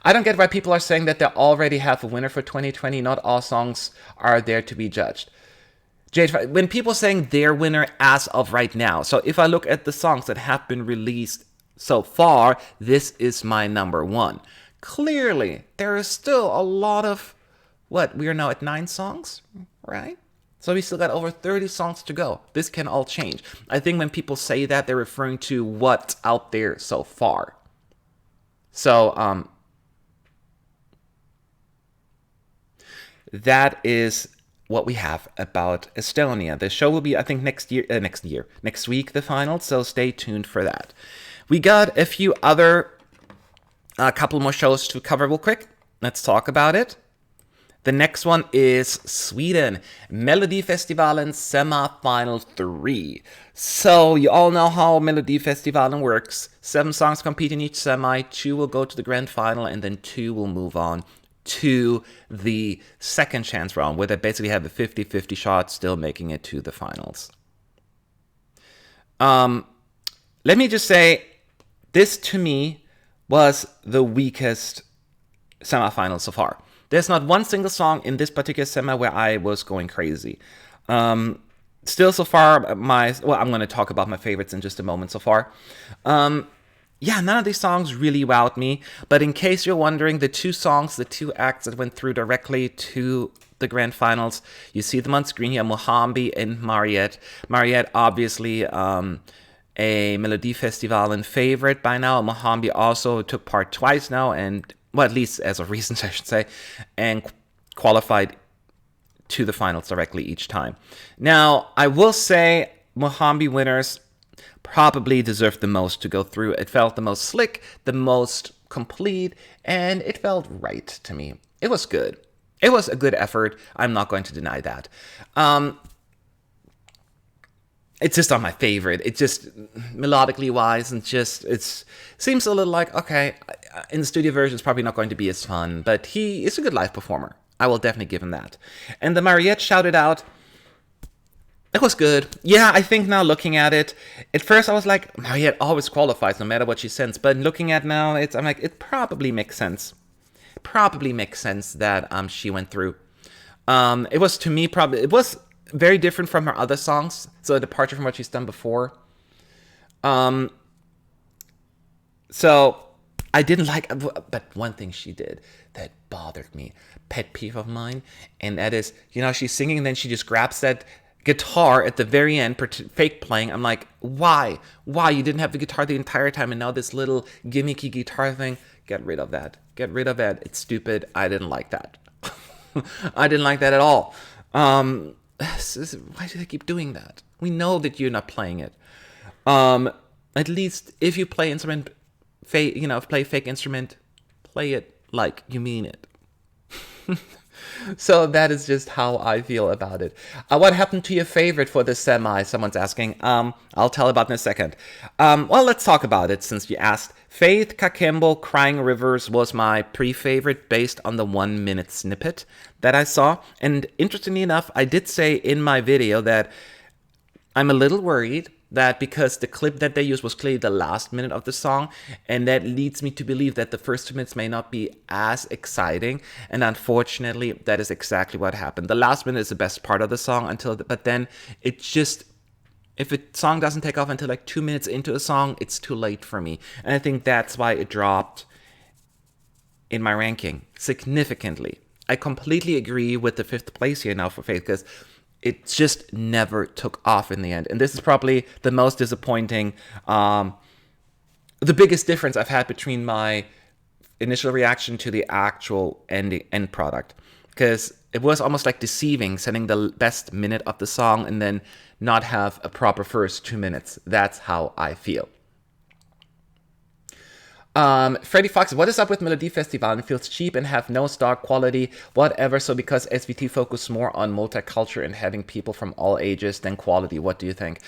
I don't get why people are saying that they already have a winner for 2020. Not all songs are there to be judged. Jade, when people saying their winner as of right now, so if I look at the songs that have been released so far, this is my number one. Clearly, there is still a lot of, we are now at 9 songs, right? So we still got over 30 songs to go. This can all change. I think when people say that, they're referring to what's out there so far. So, that is what we have about Estonia. The show will be, I think, next week, the final. So stay tuned for that. We got a few other, a couple more shows to cover real quick. Let's talk about it. The next one is Sweden, Melodifestivalen semifinal 3. So you all know how Melodifestivalen works. 7 songs compete in each semi, 2 will go to the grand final, and then 2 will move on to the second chance round, where they basically have a 50-50 shot still making it to the finals. Let me just say, this to me was the weakest semifinal so far. There's not one single song in this particular semi where I was going crazy. Still so far, I'm going to talk about my favorites in just a moment so far. Yeah, none of these songs really wowed me. But in case you're wondering, the 2 songs, the 2 acts that went through directly to the grand finals, you see them on screen here, Mohambi and Mariette. Mariette, obviously, a Melodifestivalen favorite by now. Mohambi also took part twice now, and, well, at least as of recent, I should say, and qualified to the finals directly each time. Now, I will say, Mohambi winners probably deserved the most to go through. It felt the most slick, the most complete, and it felt right to me. It was good. It was a good effort. I'm not going to deny that. It's just not my favorite. It just, melodically wise, and just, it seems a little like, okay, in the studio version, it's probably not going to be as fun, but he is a good live performer. I will definitely give him that. And the Mariette shouted out, it was good. Yeah, I think now looking at it, at first I was like, Mariette always qualifies no matter what she sends. But looking at now, I'm like, it probably makes sense. Probably makes sense that she went through. It was, to me, it was very different from her other songs. So a departure from what she's done before. So I didn't like, but one thing she did that bothered me, pet peeve of mine, and that is, you know, she's singing and then she just grabs that guitar at the very end, fake playing. I'm like, why? Why? You didn't have the guitar the entire time, and now this little gimmicky guitar thing? Get rid of that. Get rid of that. It's stupid. I didn't like that. I didn't like that at all. Why do they keep doing that? We know that you're not playing it. At least if you play instrument, play fake instrument, play it like you mean it. So that is just how I feel about it. What happened to your favorite for the semi? Someone's asking. I'll tell about in a second. Well, let's talk about it since you asked. Faith Kakembo, Crying Rivers was my pre-favorite based on the 1-minute snippet that I saw. And interestingly enough, I did say in my video that I'm a little worried that because the clip that they used was clearly the last minute of the song, and that leads me to believe that the first 2 minutes may not be as exciting, and unfortunately, that is exactly what happened. The last minute is the best part of the song, but then it just, if a song doesn't take off until like 2 minutes into a song, it's too late for me, and I think that's why it dropped in my ranking significantly. I completely agree with the 5th place here now for Faith, because it just never took off in the end. And this is probably the most disappointing, the biggest difference I've had between my initial reaction to the actual end product. Because it was almost like deceiving, sending the best minute of the song and then not have a proper first 2 minutes. That's how I feel. Freddy Fox, what is up with Melody Festival? It feels cheap and have no star quality, whatever. So because SVT focus more on multicultural and having people from all ages than quality, what do you think?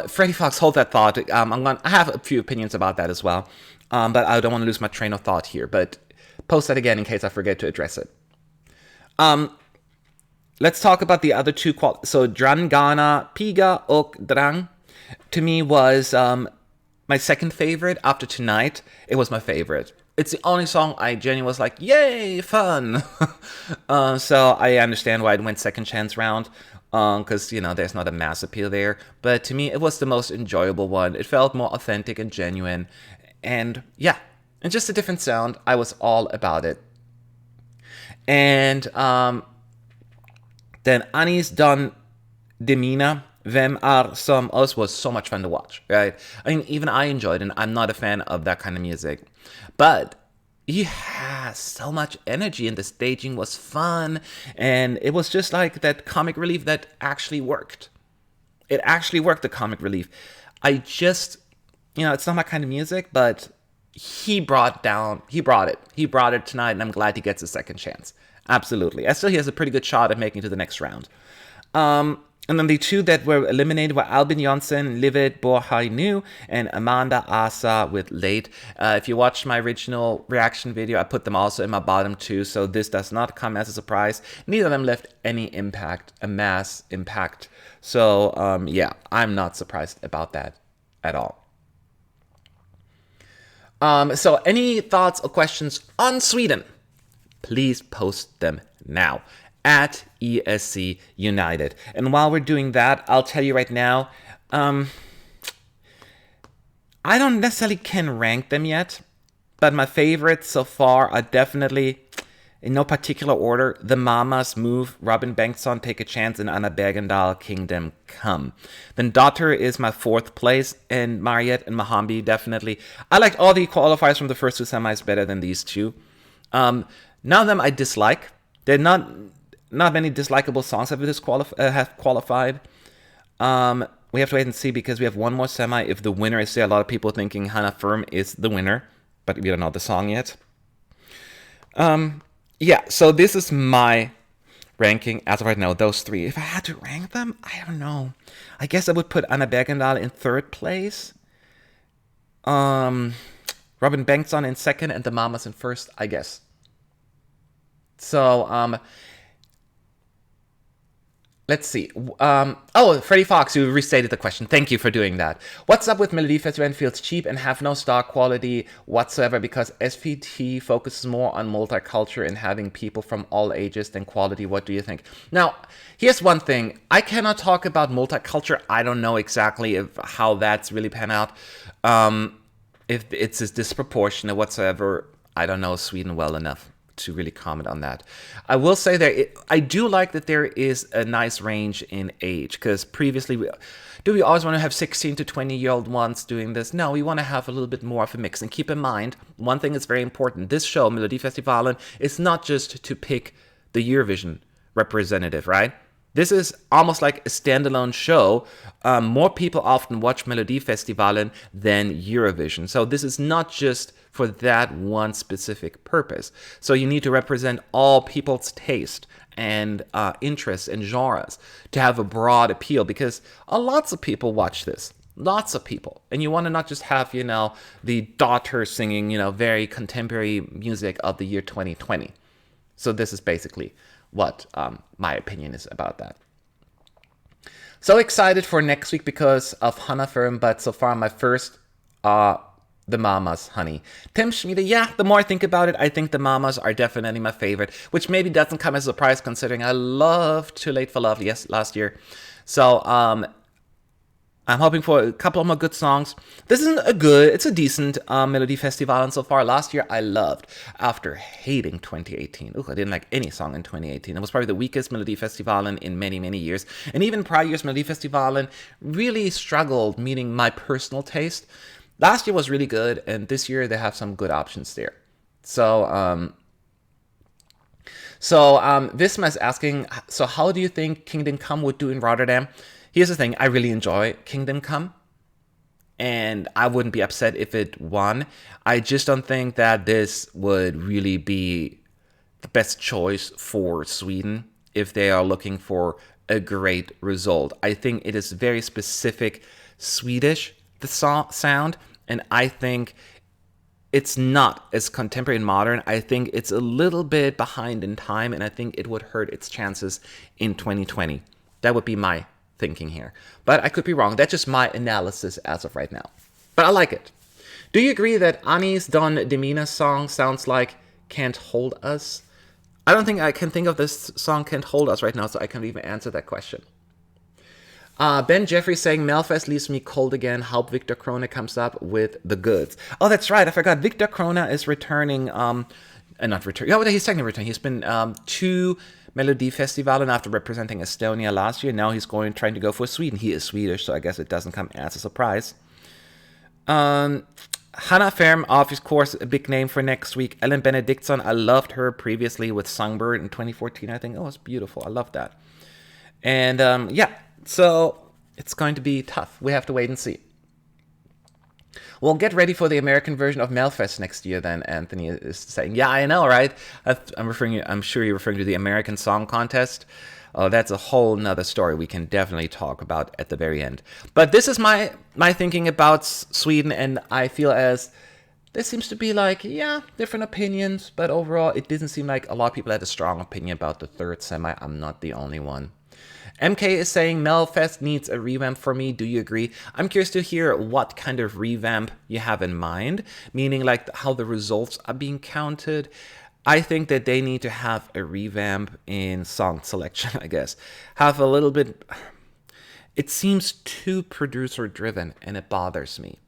Freddy Fox, hold that thought. I have a few opinions about that as well, but I don't want to lose my train of thought here. But post that again in case I forget to address it. Let's talk about the other two. So Drangana Piga och Drang, to me was my second favorite. After Tonight, it was my favorite. It's the only song I genuinely was like, yay, fun. So I understand why it went second chance round, because, there's not a mass appeal there. But to me, it was the most enjoyable one. It felt more authentic and genuine. And yeah, and just a different sound. I was all about it. And then Anis Don Demina, Vem Are Som Us was so much fun to watch, right? I mean, even I enjoyed it, and I'm not a fan of that kind of music. But he has so much energy, and the staging was fun, and it was just like that comic relief that actually worked. It actually worked, the comic relief. I just, it's not my kind of music, but he brought it tonight, and I'm glad he gets a second chance. Absolutely. I still he has a pretty good shot at making it to the next round. And then the two that were eliminated were Albin Jonsson, Livet Borhai Nu, and Amanda Asa with Late. If you watched my original reaction video, I put them also in my bottom two, so this does not come as a surprise. Neither of them left any impact, a mass impact. So, yeah, I'm not surprised about that at all. So any thoughts or questions on Sweden? Please post them now at ESC United. And while we're doing that, I'll tell you right now, I don't necessarily can rank them yet, but my favorites so far are definitely, in no particular order, The Mamas, Move, Robin Bengtsson, Take a Chance, and Anna Bergendahl, Kingdom Come. Then Daughter is my fourth place, and Mariette and Mahambi, definitely. I liked all the qualifiers from the first two semis better than these two. None of them I dislike. They're not many dislikable songs have qualified. We have to wait and see because we have one more semi. If the winner is there, a lot of people thinking Hannah Firm is the winner, but we don't know the song yet. Yeah, so this is my ranking as of right now, those three. If I had to rank them, I don't know. I guess I would put Anna Bergendahl in third place. Robin Bengtsson in second, and the Mamas in first, I guess. So, let's see. Freddy Fox, you restated the question. Thank you for doing that. What's up with Melody Festival? Feels cheap and have no star quality whatsoever because SVT focuses more on multicultural and having people from all ages than quality. What do you think? Now, here's one thing. I cannot talk about multicultural. I don't know exactly how that's really pan out. If it's disproportionate whatsoever, I don't know Sweden well enough to really comment on that. I will say that I do like that there is a nice range in age, because previously, do we always want to have 16 to 20-year-old ones doing this? No, we want to have a little bit more of a mix. And keep in mind, one thing is very important. This show, Melodifestivalen, is not just to pick the Eurovision representative, right? This is almost like a standalone show. More people often watch Melodifestivalen than Eurovision. So this is not just for that one specific purpose. So you need to represent all people's taste and interests and genres to have a broad appeal, because lots of people watch this. Lots of people. And you want to not just have, the daughter singing, very contemporary music of the year 2020. So this is basically what my opinion is about that. So excited for next week because of Hannah Firm, but so far my first, the Mamas, honey. Tim Schmide, yeah, the more I think about it, I think the Mamas are definitely my favorite, which maybe doesn't come as a surprise considering I loved Too Late for Love, last year. So, I'm hoping for a couple of more good songs. This isn't it's a decent Melody Festival, and so far last year I loved, after hating 2018. I didn't like any song in 2018. It was probably the weakest Melody Festival in many, many years. And even prior years Melody Festival really struggled meeting my personal taste. Last year was really good, and this year they have some good options there. So, Visma is asking, so how do you think Kingdom Come would do in Rotterdam? Here's the thing, I really enjoy Kingdom Come. and I wouldn't be upset if it won. I just don't think that this would really be the best choice for Sweden if they are looking for a great result. I think it is very specific Swedish, the sound, and I think it's not as contemporary and modern. I think it's a little bit behind in time, and I think it would hurt its chances in 2020. That would be my thinking here. But I could be wrong. That's just my analysis as of right now. But I like it. Do you agree that Anis Don Demina song sounds like Can't Hold Us? I don't think I can think of this song Can't Hold Us right now, so I can't even answer that question. Ben Jeffrey saying, Melfest leaves me cold again. Hope Victor Krona comes up with the goods. Oh, that's right. I forgot. Victor Krona is returning. Not returning. Oh, he's technically returning. He's been to Melodifestivalen after representing Estonia last year. Now he's trying to go for Sweden. He is Swedish, so I guess it doesn't come as a surprise. Hannah Ferm, of course, a big name for next week. Ellen Benediktsson, I loved her previously with Songbird in 2014. I think, it's beautiful. I love that. And yeah, so it's going to be tough. We have to wait and see. Well, get ready for the American version of Melfest next year then, Anthony is saying. Yeah, I know, right? I'm sure you're referring to the American Song Contest. Oh, that's a whole nother story we can definitely talk about at the very end. But this is my thinking about Sweden, and I feel as there seems to be different opinions, but overall it didn't seem like a lot of people had a strong opinion about the third semi. I'm not the only one. MK is saying Melfest needs a revamp for me. Do you agree? I'm curious to hear what kind of revamp you have in mind, meaning how the results are being counted. I think that they need to have a revamp in song selection, I guess. Have a little bit... It seems too producer-driven, and it bothers me.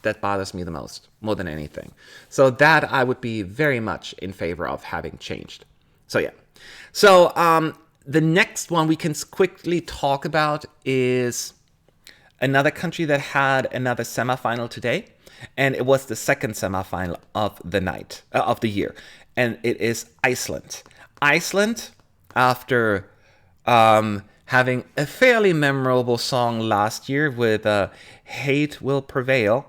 That bothers me the most, more than anything. So that I would be very much in favor of having changed. So yeah. So the next one we can quickly talk about is another country that had another semifinal today. And it was the second semifinal of the night, of the year. And it is Iceland. Iceland, after having a fairly memorable song last year with Hate Will Prevail,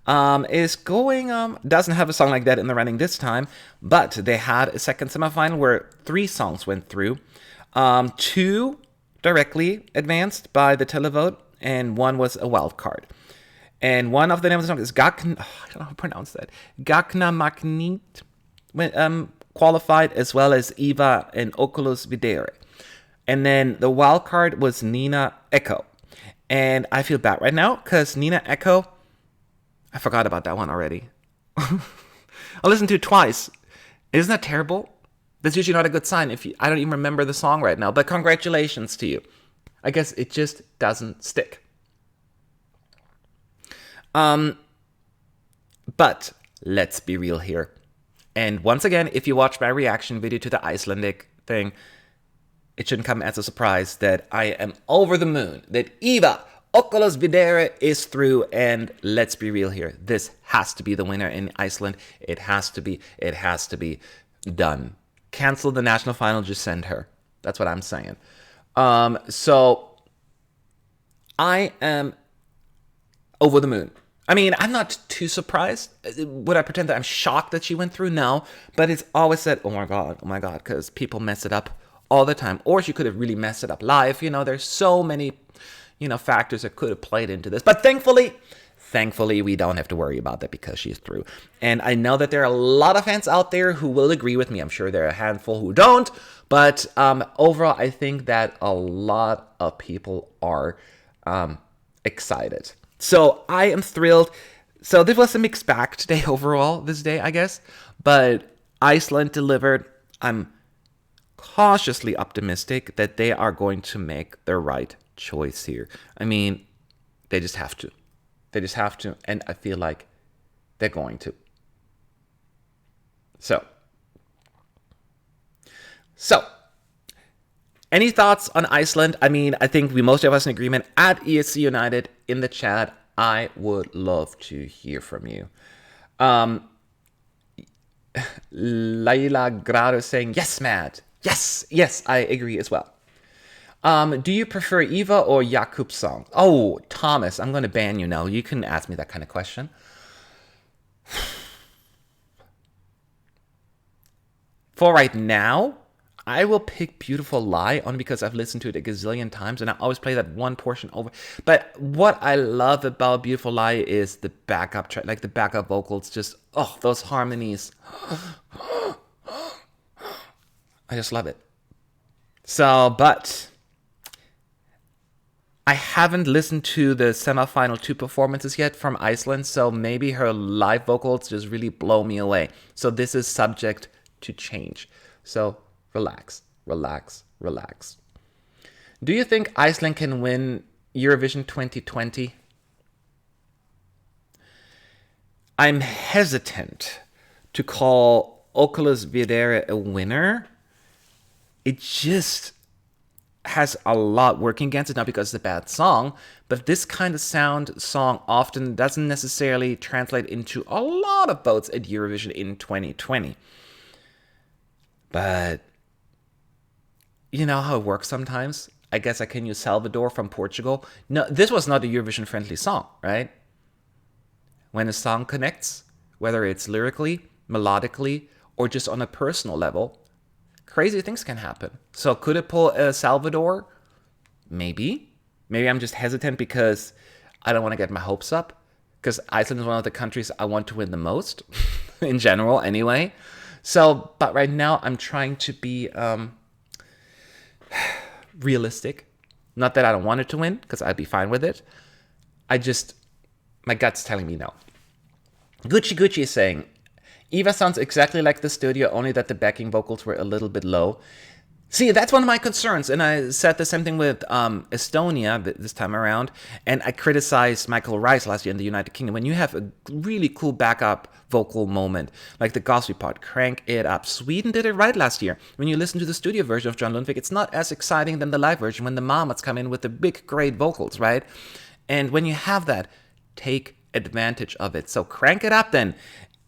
is going, doesn't have a song like that in the running this time, but they had a second semifinal where 3 songs went through. 2 directly advanced by the televote, and 1 was a wild card. And one of the names of the song is I don't know how to pronounce that. Gakna Magnit qualified, as well as Eva and Oculus Videre. And then the wild card was Nina Echo. And I feel bad right now because Nina Echo, I forgot about that one already. I listened to it twice. Isn't that terrible? That's usually not a good sign if I don't even remember the song right now. But congratulations to you. I guess it just doesn't stick. But let's be real here. And once again, if you watch my reaction video to the Icelandic thing, it shouldn't come as a surprise that I am over the moon, that Eva Oculus Videre is through, and let's be real here. This has to be the winner in Iceland. It has to be done. Cancel the national final, just send her. That's what I'm saying. So I am over the moon. I mean, I'm not too surprised. Would I pretend that I'm shocked that she went through? No. But it's always said, oh my God, because people mess it up all the time. Or she could have really messed it up live. There's so many, factors that could have played into this. But thankfully, we don't have to worry about that because she's through. And I know that there are a lot of fans out there who will agree with me. I'm sure there are a handful who don't. But overall, I think that a lot of people are excited. So I am thrilled. So this was a mixed bag today overall, this day, I guess. But Iceland delivered. I'm cautiously optimistic that they are going to make the right choice here. I mean, they just have to. And I feel like they're going to. So, any thoughts on Iceland? I mean, I think most of us in agreement at ESC United in the chat. I would love to hear from you. Laila Grado saying, yes, Matt. Yes, I agree as well. Do you prefer Eva or Jakub's song? Oh, Thomas, I'm going to ban you now. You couldn't ask me that kind of question. For right now, I will pick Beautiful Lie only because I've listened to it a gazillion times and I always play that one portion over. But what I love about Beautiful Lie is the backup track, like the backup vocals, just, oh, those harmonies. I just love it. So, but I haven't listened to the semifinal 2 performances yet from Iceland, so maybe her live vocals just really blow me away. So this is subject to change. So relax, relax, relax. Do you think Iceland can win Eurovision 2020? I'm hesitant to call Oculus Videre a winner. It just has a lot working against it, not because it's a bad song, but this kind of sound song often doesn't necessarily translate into a lot of votes at Eurovision in 2020. But you know how it works sometimes? I guess I can use Salvador from Portugal. No, this was not a Eurovision friendly song, right? When a song connects, whether it's lyrically, melodically, or just on a personal level, crazy things can happen. So could it pull a Salvador? Maybe. Maybe I'm just hesitant because I don't want to get my hopes up. Because Iceland is one of the countries I want to win the most, in general, anyway. So, but right now I'm trying to be realistic. Not that I don't want it to win, because I'd be fine with it. My gut's telling me no. Gucci Gucci is saying, Eva sounds exactly like the studio, only that the backing vocals were a little bit low. See, that's one of my concerns, and I said the same thing with Estonia this time around, and I criticized Michael Rice last year in the United Kingdom. When you have a really cool backup vocal moment, like the gospel part, crank it up. Sweden did it right last year. When you listen to the studio version of John Lundvik, it's not as exciting than the live version when the Mamas come in with the big, great vocals, right? And when you have that, take advantage of it. So crank it up then.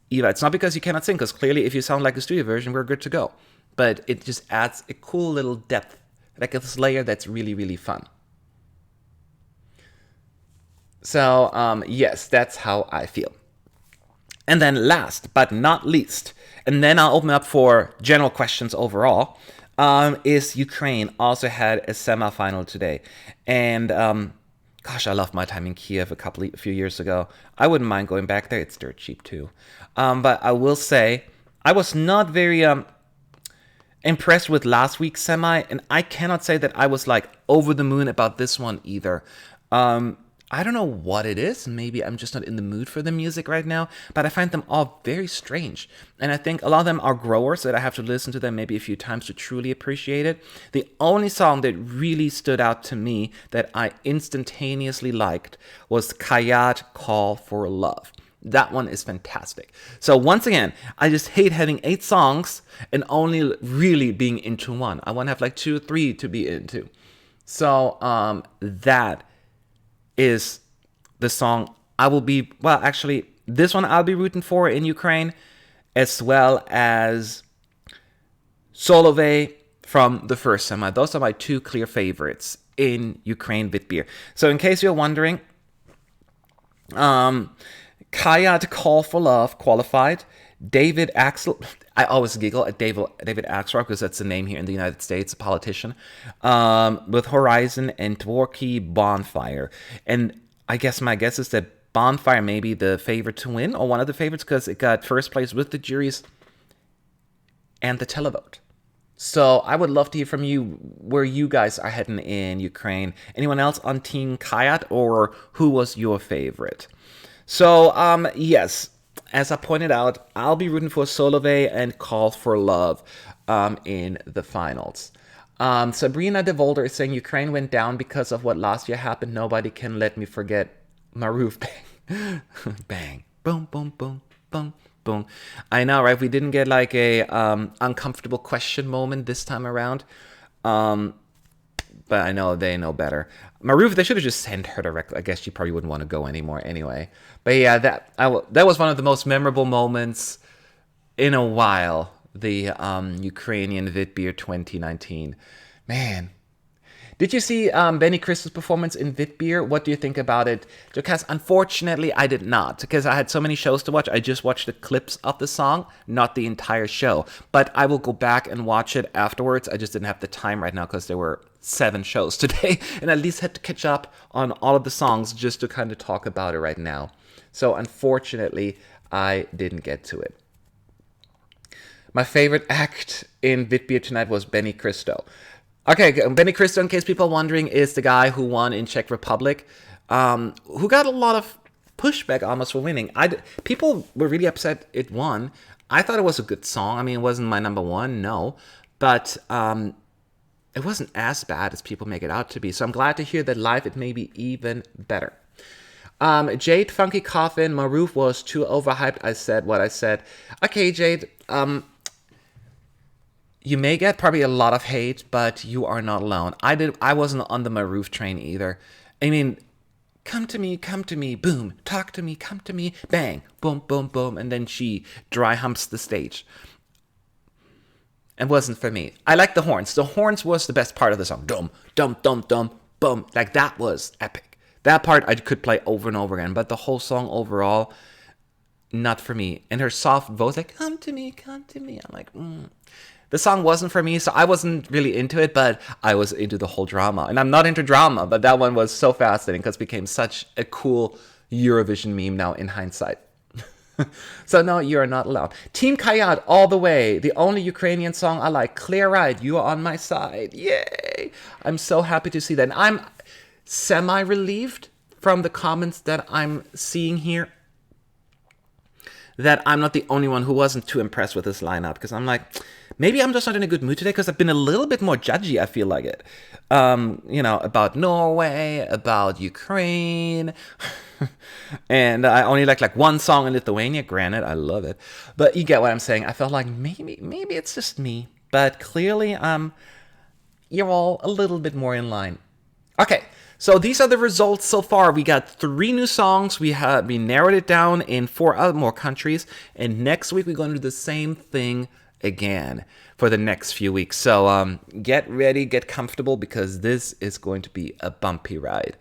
Eva, it's not because you cannot sing, because clearly if you sound like a studio version, we're good to go. But it just adds a cool little depth, like this layer that's really, really fun. So, yes, that's how I feel. And then last but not least, and then I'll open up for general questions overall, is Ukraine also had a semifinal today. And gosh, I loved my time in Kiev a few years ago. I wouldn't mind going back there. It's dirt cheap too. But I will say, I was not very impressed with last week's semi, and I cannot say that I was like over the moon about this one either. I don't know what it is. Maybe I'm just not in the mood for the music right now, but I find them all very strange. And I think a lot of them are growers that I have to listen to them maybe a few times to truly appreciate it. The only song that really stood out to me that I instantaneously liked was Kayat Call for Love. That one is fantastic. So once again, I just hate having 8 songs and only really being into one. I want to have like 2 or 3 to be into. So that is the song I will be, well, actually, this one I'll be rooting for in Ukraine, as well as Solove from the first semi. Those are my 2 clear favorites in Ukraine Vitbeer. So in case you're wondering, Kaya to Call for Love qualified. David Axel, I always giggle at David Axelrod because that's the name here in the United States, a politician, with Horizon and Dworki Bonfire. And I guess my guess is that Bonfire may be the favorite to win, or one of the favorites, because it got first place with the juries and the televote. So I would love to hear from you where you guys are heading in Ukraine. Anyone else on Team Kayat, or who was your favorite? So, yes, as I pointed out, I'll be rooting for Solove and Call for Love in the finals. Sabrina De Volder is saying Ukraine went down because of what last year happened. Nobody can let me forget Maruf. Bang. Bang. Boom, boom, boom, boom, boom. I know, right? We didn't get like a uncomfortable question moment this time around. But I know they know better. Maruf, they should have just sent her directly. I guess she probably wouldn't want to go anymore anyway. But yeah, that was one of the most memorable moments in a while. The Ukrainian Vitbeer 2019. Man, Did you see Benny Christ's performance in Vitbeer? What do you think about it, Jocas? Unfortunately, I did not, because I had so many shows to watch. I just watched the clips of the song, not the entire show. But I will go back and watch it afterwards. I just didn't have the time right now because there were 7 shows today, and at least had to catch up on all of the songs just to kind of talk about it right now. So unfortunately, I didn't get to it. My favorite act in Vitbeer tonight was Benny Christo. Okay, Benny Christo, in case people are wondering, is the guy who won in Czech Republic, who got a lot of pushback almost for winning. People were really upset it won. I thought it was a good song. I mean, it wasn't my number one, no, but it wasn't as bad as people make it out to be. So I'm glad to hear that live it may be even better. Jade, Funky Coffin, my roof was too overhyped. I said what I said. Okay, Jade, you may get probably a lot of hate, but you are not alone. I wasn't on the Maroof train either. I mean, come to me, boom, talk to me, come to me, bang, boom, boom, boom, and then she dry humps the stage. It wasn't for me. I like the horns. The horns was the best part of the song. Dum, dum, dum, dum, boom. Like, that was epic. That part I could play over and over again, but the whole song overall, not for me. And her soft voice, like, come to me, I'm like, The song wasn't for me, so I wasn't really into it, but I was into the whole drama. And I'm not into drama, but that one was so fascinating because it became such a cool Eurovision meme now in hindsight. So no, you're not allowed. Team Kayat all the way. The only Ukrainian song I like. Clear Right, you are on my side. Yay! I'm so happy to see that. And I'm semi-relieved from the comments that I'm seeing here that I'm not the only one who wasn't too impressed with this lineup, because I'm like, maybe I'm just not in a good mood today because I've been a little bit more judgy, I feel like it. About Norway, about Ukraine. And I only like one song in Lithuania. Granted, I love it. But you get what I'm saying. I felt like maybe it's just me. But clearly, you're all a little bit more in line. Okay. So these are the results so far. We got 3 new songs. We narrowed it down in 4 other more countries. And next week, we're going to do the same thing again for the next few weeks. So get ready, get comfortable, because this is going to be a bumpy ride.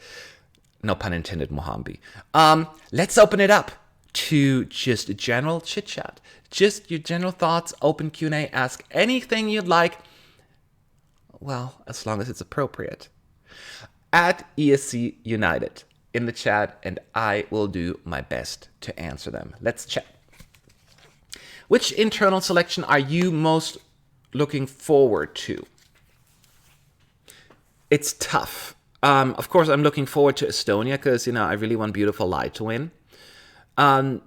No pun intended, Mohambi. Let's open it up to just a general chit-chat. Just your general thoughts, open Q&A, ask anything you'd like. Well, as long as it's appropriate. At ESC United in the chat, and I will do my best to answer them. Let's chat. Which internal selection are you most looking forward to? It's tough. Of course, I'm looking forward to Estonia because, I really want Beautiful Lie to win. I'm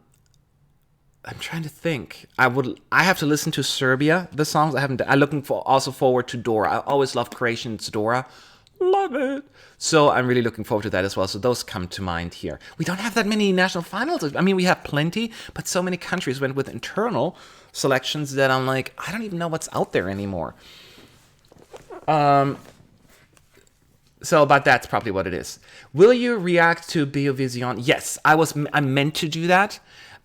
trying to think. I have to listen to Serbia, the songs. I'm looking also forward to Dora. I always love Croatian's Dora. Love it. So I'm really looking forward to that as well. So those come to mind here. We don't have that many national finals. I mean, we have plenty, but so many countries went with internal selections that I'm like, I don't even know what's out there anymore. But that's probably what it is. Will you react to Eurovision? Yes, I meant to do that.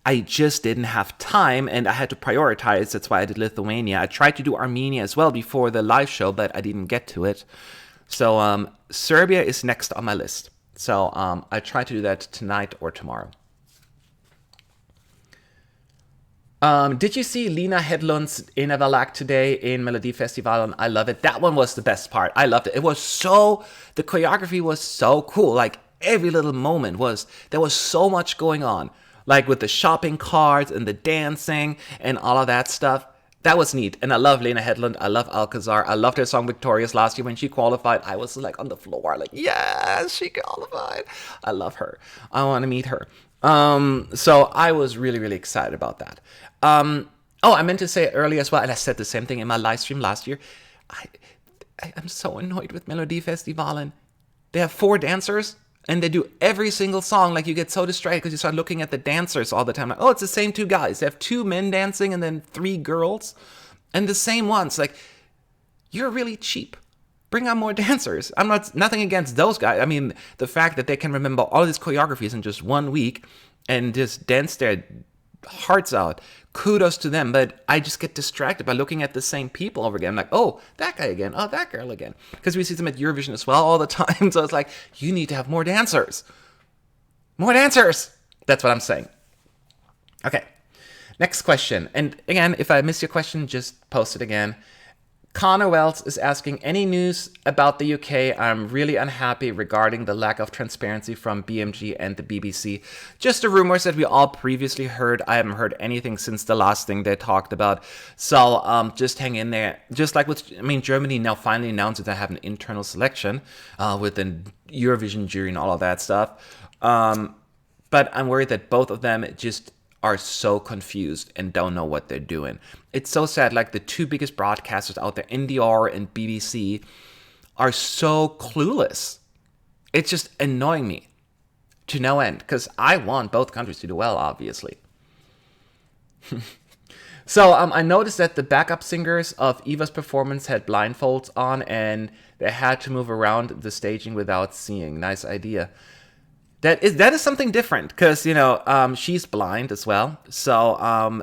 I just didn't have time, and I had to prioritize. That's why I did Lithuania. I tried to do Armenia as well before the live show, but I didn't get to it. So Serbia is next on my list. So I try to do that tonight or tomorrow. Did you see Lina Hedlund's Inneverlag today in Melodifestivalen? I love it. That one was the best part. I loved it. The choreography was so cool. Like, every little moment there was so much going on. Like, with the shopping carts and the dancing and all of that stuff. That was neat. And I love Lena Hedlund. I love Alcazar. I loved her song Victorious last year when she qualified. I was like on the floor, like, yes, she qualified. I love her. I want to meet her. So I was really, really excited about that. I meant to say it earlier as well, and I said the same thing in my live stream last year. I'm so annoyed with Melodifestivalen. They have 4 dancers, and they do every single song. Like, you get so distracted because you start looking at the dancers all the time. Like, it's the same 2 guys. They have 2 men dancing and then 3 girls. And the same ones. Like, you're really cheap. Bring on more dancers. Nothing against those guys. I mean, the fact that they can remember all these choreographies in just 1 week and just dance their hearts out. Kudos to them, but I just get distracted by looking at the same people over again. I'm like, oh, that guy again, oh, that girl again. Because we see them at Eurovision as well all the time. So it's like, you need to have more dancers. More dancers! That's what I'm saying. Okay, next question. And again, if I miss your question, just post it again. Connor Wells is asking, any news about the UK? I'm really unhappy regarding the lack of transparency from BMG and the BBC. Just the rumors that we all previously heard. I haven't heard anything since the last thing they talked about. So just hang in there. Just like with, Germany now finally announced that they have an internal selection with the Eurovision jury and all of that stuff. But I'm worried that both of them just are so confused and don't know what they're doing. It's so sad. Like the two biggest broadcasters out there, NDR and BBC, are so clueless. It's just annoying me to no end because I want both countries to do well, obviously. So I noticed that the backup singers of Eva's performance had blindfolds on and they had to move around the staging without seeing. Nice idea. That is something different because, she's blind as well. So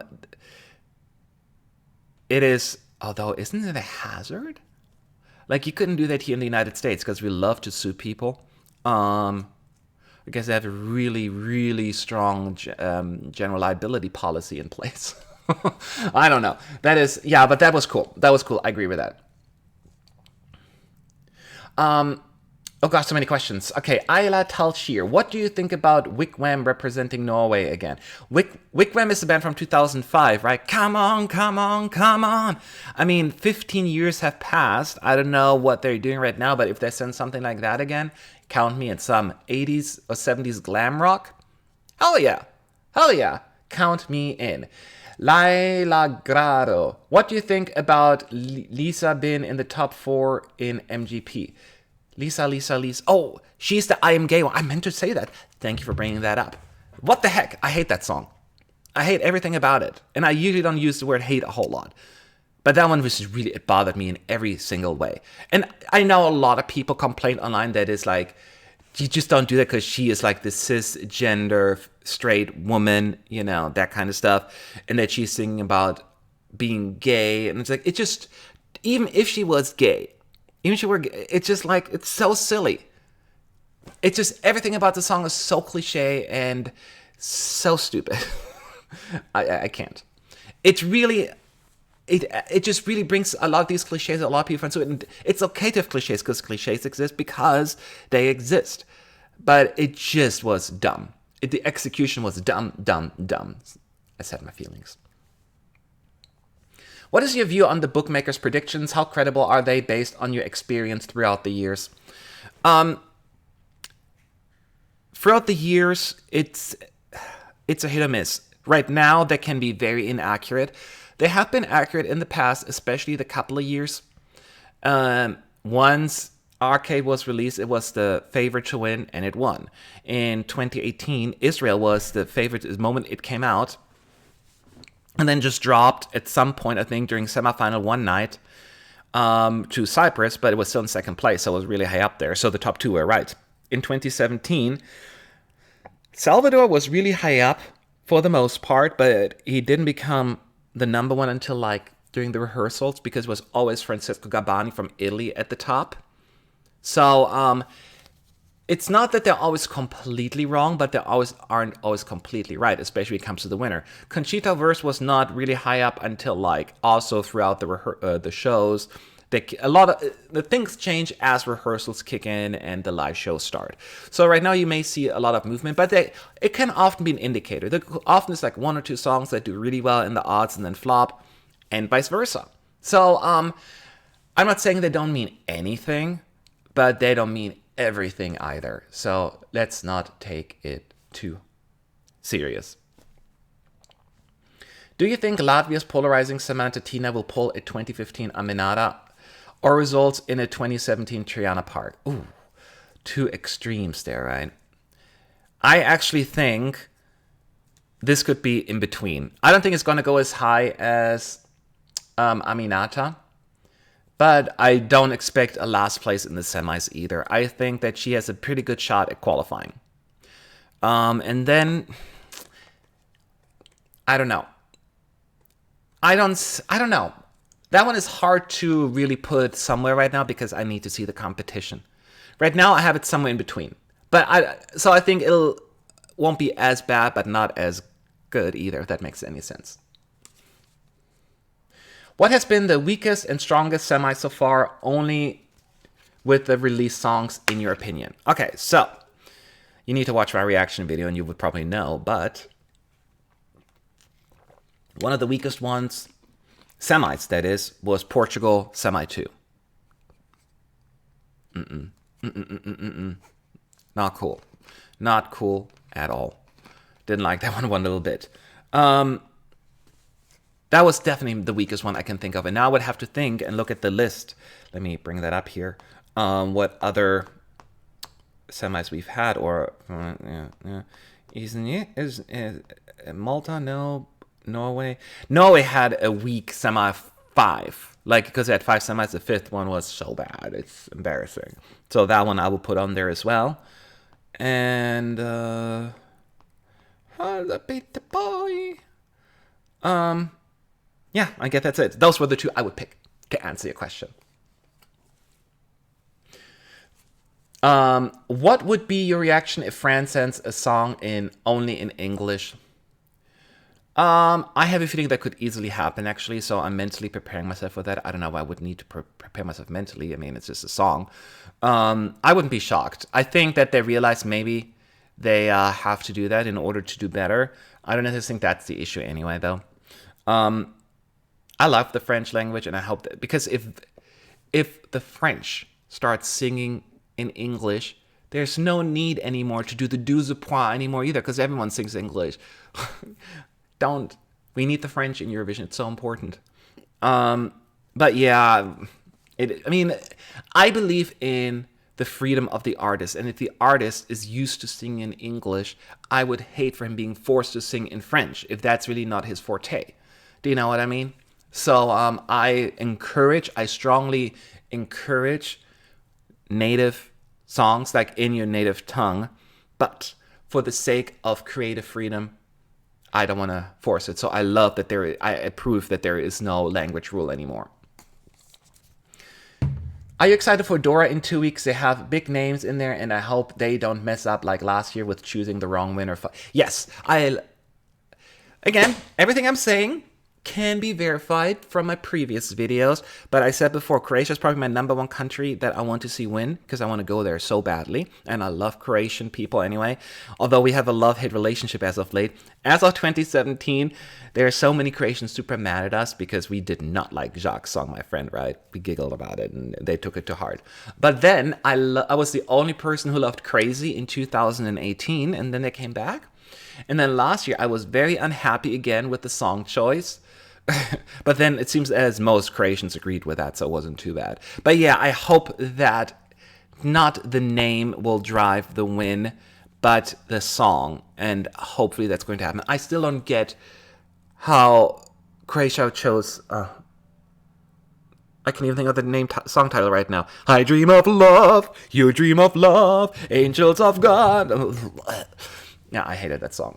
it is, although isn't it a hazard? Like you couldn't do that here in the United States because we love to sue people. I guess they have a really, really strong general liability policy in place. I don't know. But that was cool. That was cool. I agree with that. Oh gosh, so many questions. Okay, Ayla Talshir, what do you think about Wigwam representing Norway again? Wigwam is a band from 2005, right? Come on, come on, come on. 15 years have passed. I don't know what they're doing right now, but if they send something like that again, count me in. Some 80s or 70s glam rock. Hell yeah. Hell yeah. Count me in. Laila Grado, what do you think about Lisa being in the top 4 in MGP? Lisa. Oh, she's the I Am Gay one. I meant to say that. Thank you for bringing that up. What the heck? I hate that song. I hate everything about it. And I usually don't use the word hate a whole lot. But that one was just really, it bothered me in every single way. And I know a lot of people complain online that it's like, you just don't do that because she is like the cisgender straight woman, that kind of stuff. And that she's singing about being gay. And it's like, it just, even if she was gay, it's just like, it's so silly. It's just, everything about the song is so cliche and so stupid. I can't. It's really, it just really brings a lot of these cliches, a lot of people into it. And it's okay to have cliches because cliches exist because they exist. But it just was dumb. The execution was dumb. I said my feelings. What is your view on the bookmakers' predictions? How credible are they based on your experience throughout the years? Throughout the years, it's a hit or miss. Right now, they can be very inaccurate. They have been accurate in the past, especially the couple of years. Once Arcade was released, it was the favorite to win, and it won. In 2018, Israel was the favorite the moment it came out. And then just dropped at some point, I think, during semifinal one night to Cyprus, but it was still in second place, so it was really high up there. So the top two were right. In 2017, Salvador was really high up for the most part, but he didn't become the number one until during the rehearsals because it was always Francesco Gabbani from Italy at the top. So it's not that they're always completely wrong, but they aren't always completely right, especially when it comes to the winner. Conchita Wurst was not really high up until also throughout the shows. A lot of the things change as rehearsals kick in and the live shows start. So right now you may see a lot of movement, but it can often be an indicator. There often is one or two songs that do really well in the odds and then flop, and vice versa. So I'm not saying they don't mean anything, but they don't mean everything either. So let's not take it too serious. Do you think Latvia's polarizing Samantha Tina will pull a 2015 Aminata or results in a 2017 Triana Park? Ooh, two extremes there, right? I actually think this could be in between. I don't think it's going to go as high as Aminata. But I don't expect a last place in the semis either. I think that she has a pretty good shot at qualifying. And then, I don't know. I don't know. That one is hard to really put somewhere right now because I need to see the competition. Right now, I have it somewhere in between. So I think it'll won't be as bad, but not as good either, if that makes any sense. What has been the weakest and strongest semi so far, only with the released songs, in your opinion? Okay, so you need to watch my reaction video and you would probably know, but one of the weakest ones, semis that is, was Portugal semi 2. Not cool. Not cool at all. Didn't like that one little bit. That was definitely the weakest one I can think of. And now I would have to think and look at the list. Let me bring that up here. What other semis we've had, or is Malta? No. Norway. Norway had a weak semi 5. Like, because they had 5 semis, the 5th one was so bad. It's embarrassing. So that one I will put on there as well. And beat the boy. Yeah, I guess that's it. Those were the 2 I would pick to answer your question. What would be your reaction if France sends a song only in English? I have a feeling that could easily happen, actually, so I'm mentally preparing myself for that. I don't know why I would need to prepare myself mentally. I mean, it's just a song. I wouldn't be shocked. I think that they realize maybe they have to do that in order to do better. I don't necessarily think that's the issue anyway, though. I love the French language, and I hope that, because if the French start singing in English, there's no need anymore to do the 12 points anymore either, because everyone sings English. We need the French in Eurovision. It's so important. But yeah, I believe in the freedom of the artist. And if the artist is used to singing in English, I would hate for him being forced to sing in French if that's really not his forte. Do you know what I mean? So I strongly encourage native songs, like in your native tongue. But for the sake of creative freedom, I don't want to force it. So I love that I approve that there is no language rule anymore. Are you excited for Dora in 2 weeks? They have big names in there, and I hope they don't mess up like last year with choosing the wrong winner. Yes, again, everything I'm saying can be verified from my previous videos, but I said before, Croatia is probably my #1 country that I want to see win, because I want to go there so badly, and I love Croatian people anyway, although we have a love-hate relationship as of late. As of 2017, there are so many Croatians super mad at us because we did not like Jacques' song, My Friend, right? We giggled about it, and they took it to heart. But then, I was the only person who loved Crazy in 2018, and then they came back. And then last year, I was very unhappy again with the song choice. But then it seems as most Croatians agreed with that, so it wasn't too bad. But yeah, I hope that not the name will drive the win, but the song. And hopefully that's going to happen. I still don't get how Croatia chose... I can't even think of the song title right now. I dream of love, you dream of love, angels of God. Yeah, I hated that song.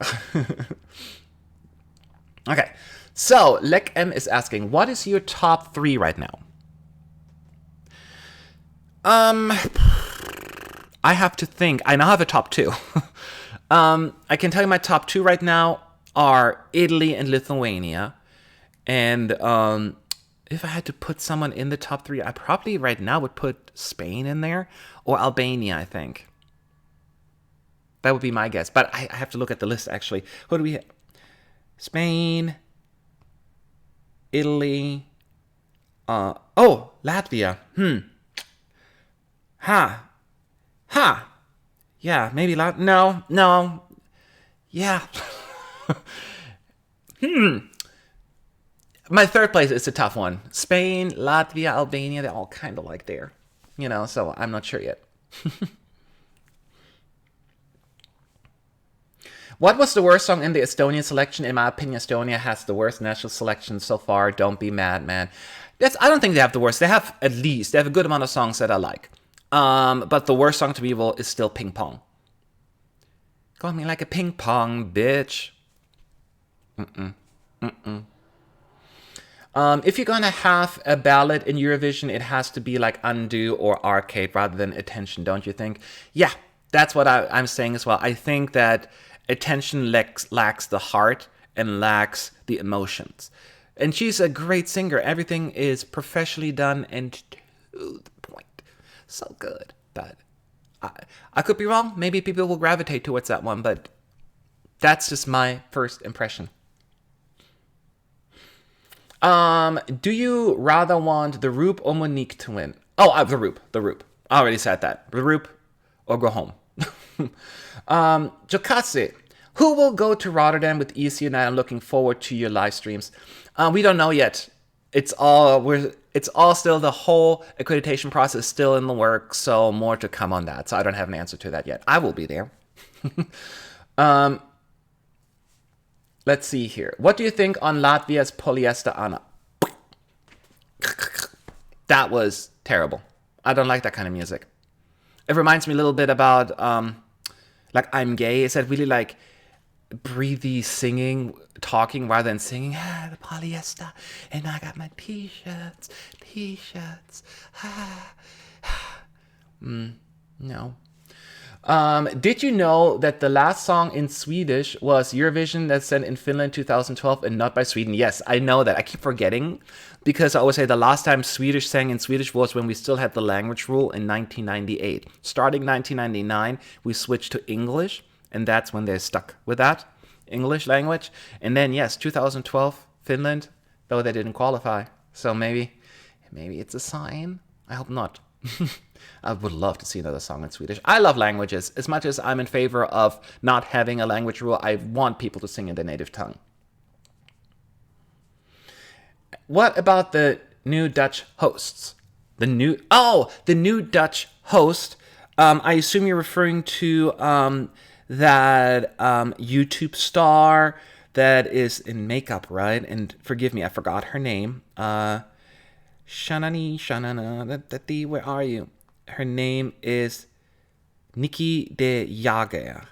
Okay. So, Lek M is asking, what is your top 3 right now? I have to think. I now have a top 2. I can tell you my top 2 right now are Italy and Lithuania. And if I had to put someone in the top 3, I probably right now would put Spain in there, or Albania, I think. That would be my guess. But I have to look at the list, actually. Who do we have? Spain... Italy. Latvia. Yeah, maybe No. Yeah. My third place is a tough one. Spain, Latvia, Albania, they're all kind of like there. So I'm not sure yet. What was the worst song in the Estonian selection? In my opinion, Estonia has the worst national selection so far. Don't be mad, man. I don't think they have the worst. They have a good amount of songs that I like. But the worst song to me is still Ping Pong. Got me like a ping pong, bitch. If you're gonna have a ballad in Eurovision, it has to be like Undo or Arcade rather than Attention, don't you think? Yeah, that's what I'm saying as well. I think that Attention lacks the heart and lacks the emotions. And she's a great singer. Everything is professionally done and to the point. So good. But I could be wrong. Maybe people will gravitate towards that one, but that's just my first impression. Do you rather want the Roop or Monique to win? Oh, the Roop. I already said that. The Roop or go home. Jokase, who will go to Rotterdam with EC and I? I'm looking forward to your live streams. We don't know yet. It's all still, the whole accreditation process still in the works, so more to come on that. So I don't have an answer to that yet. I will be there. Let's see here. What do you think on Latvia's Polyester Anna? That was terrible. I don't like that kind of music. It reminds me a little bit about like I'm Gay. Is that really like breathy singing, talking rather than singing? The polyester, and I got my t-shirts. No. Did you know that the last song in Swedish was Eurovision that's sent in Finland 2012 and not by Sweden? Yes, I know that. I keep forgetting because I always say the last time Swedish sang in Swedish was when we still had the language rule in 1998. Starting 1999, we switched to English, and that's when they're stuck with that English language. And then, yes, 2012, Finland, though they didn't qualify. So maybe it's a sign. I hope not. I would love to see another song in Swedish. I love languages. As much as I'm in favor of not having a language rule, I want people to sing in their native tongue. What about the new Dutch hosts? The new Dutch host. I assume you're referring to that YouTube star that is in makeup, right? And forgive me, I forgot her name. Shanana, where are you? Her name is Nikki de Jager.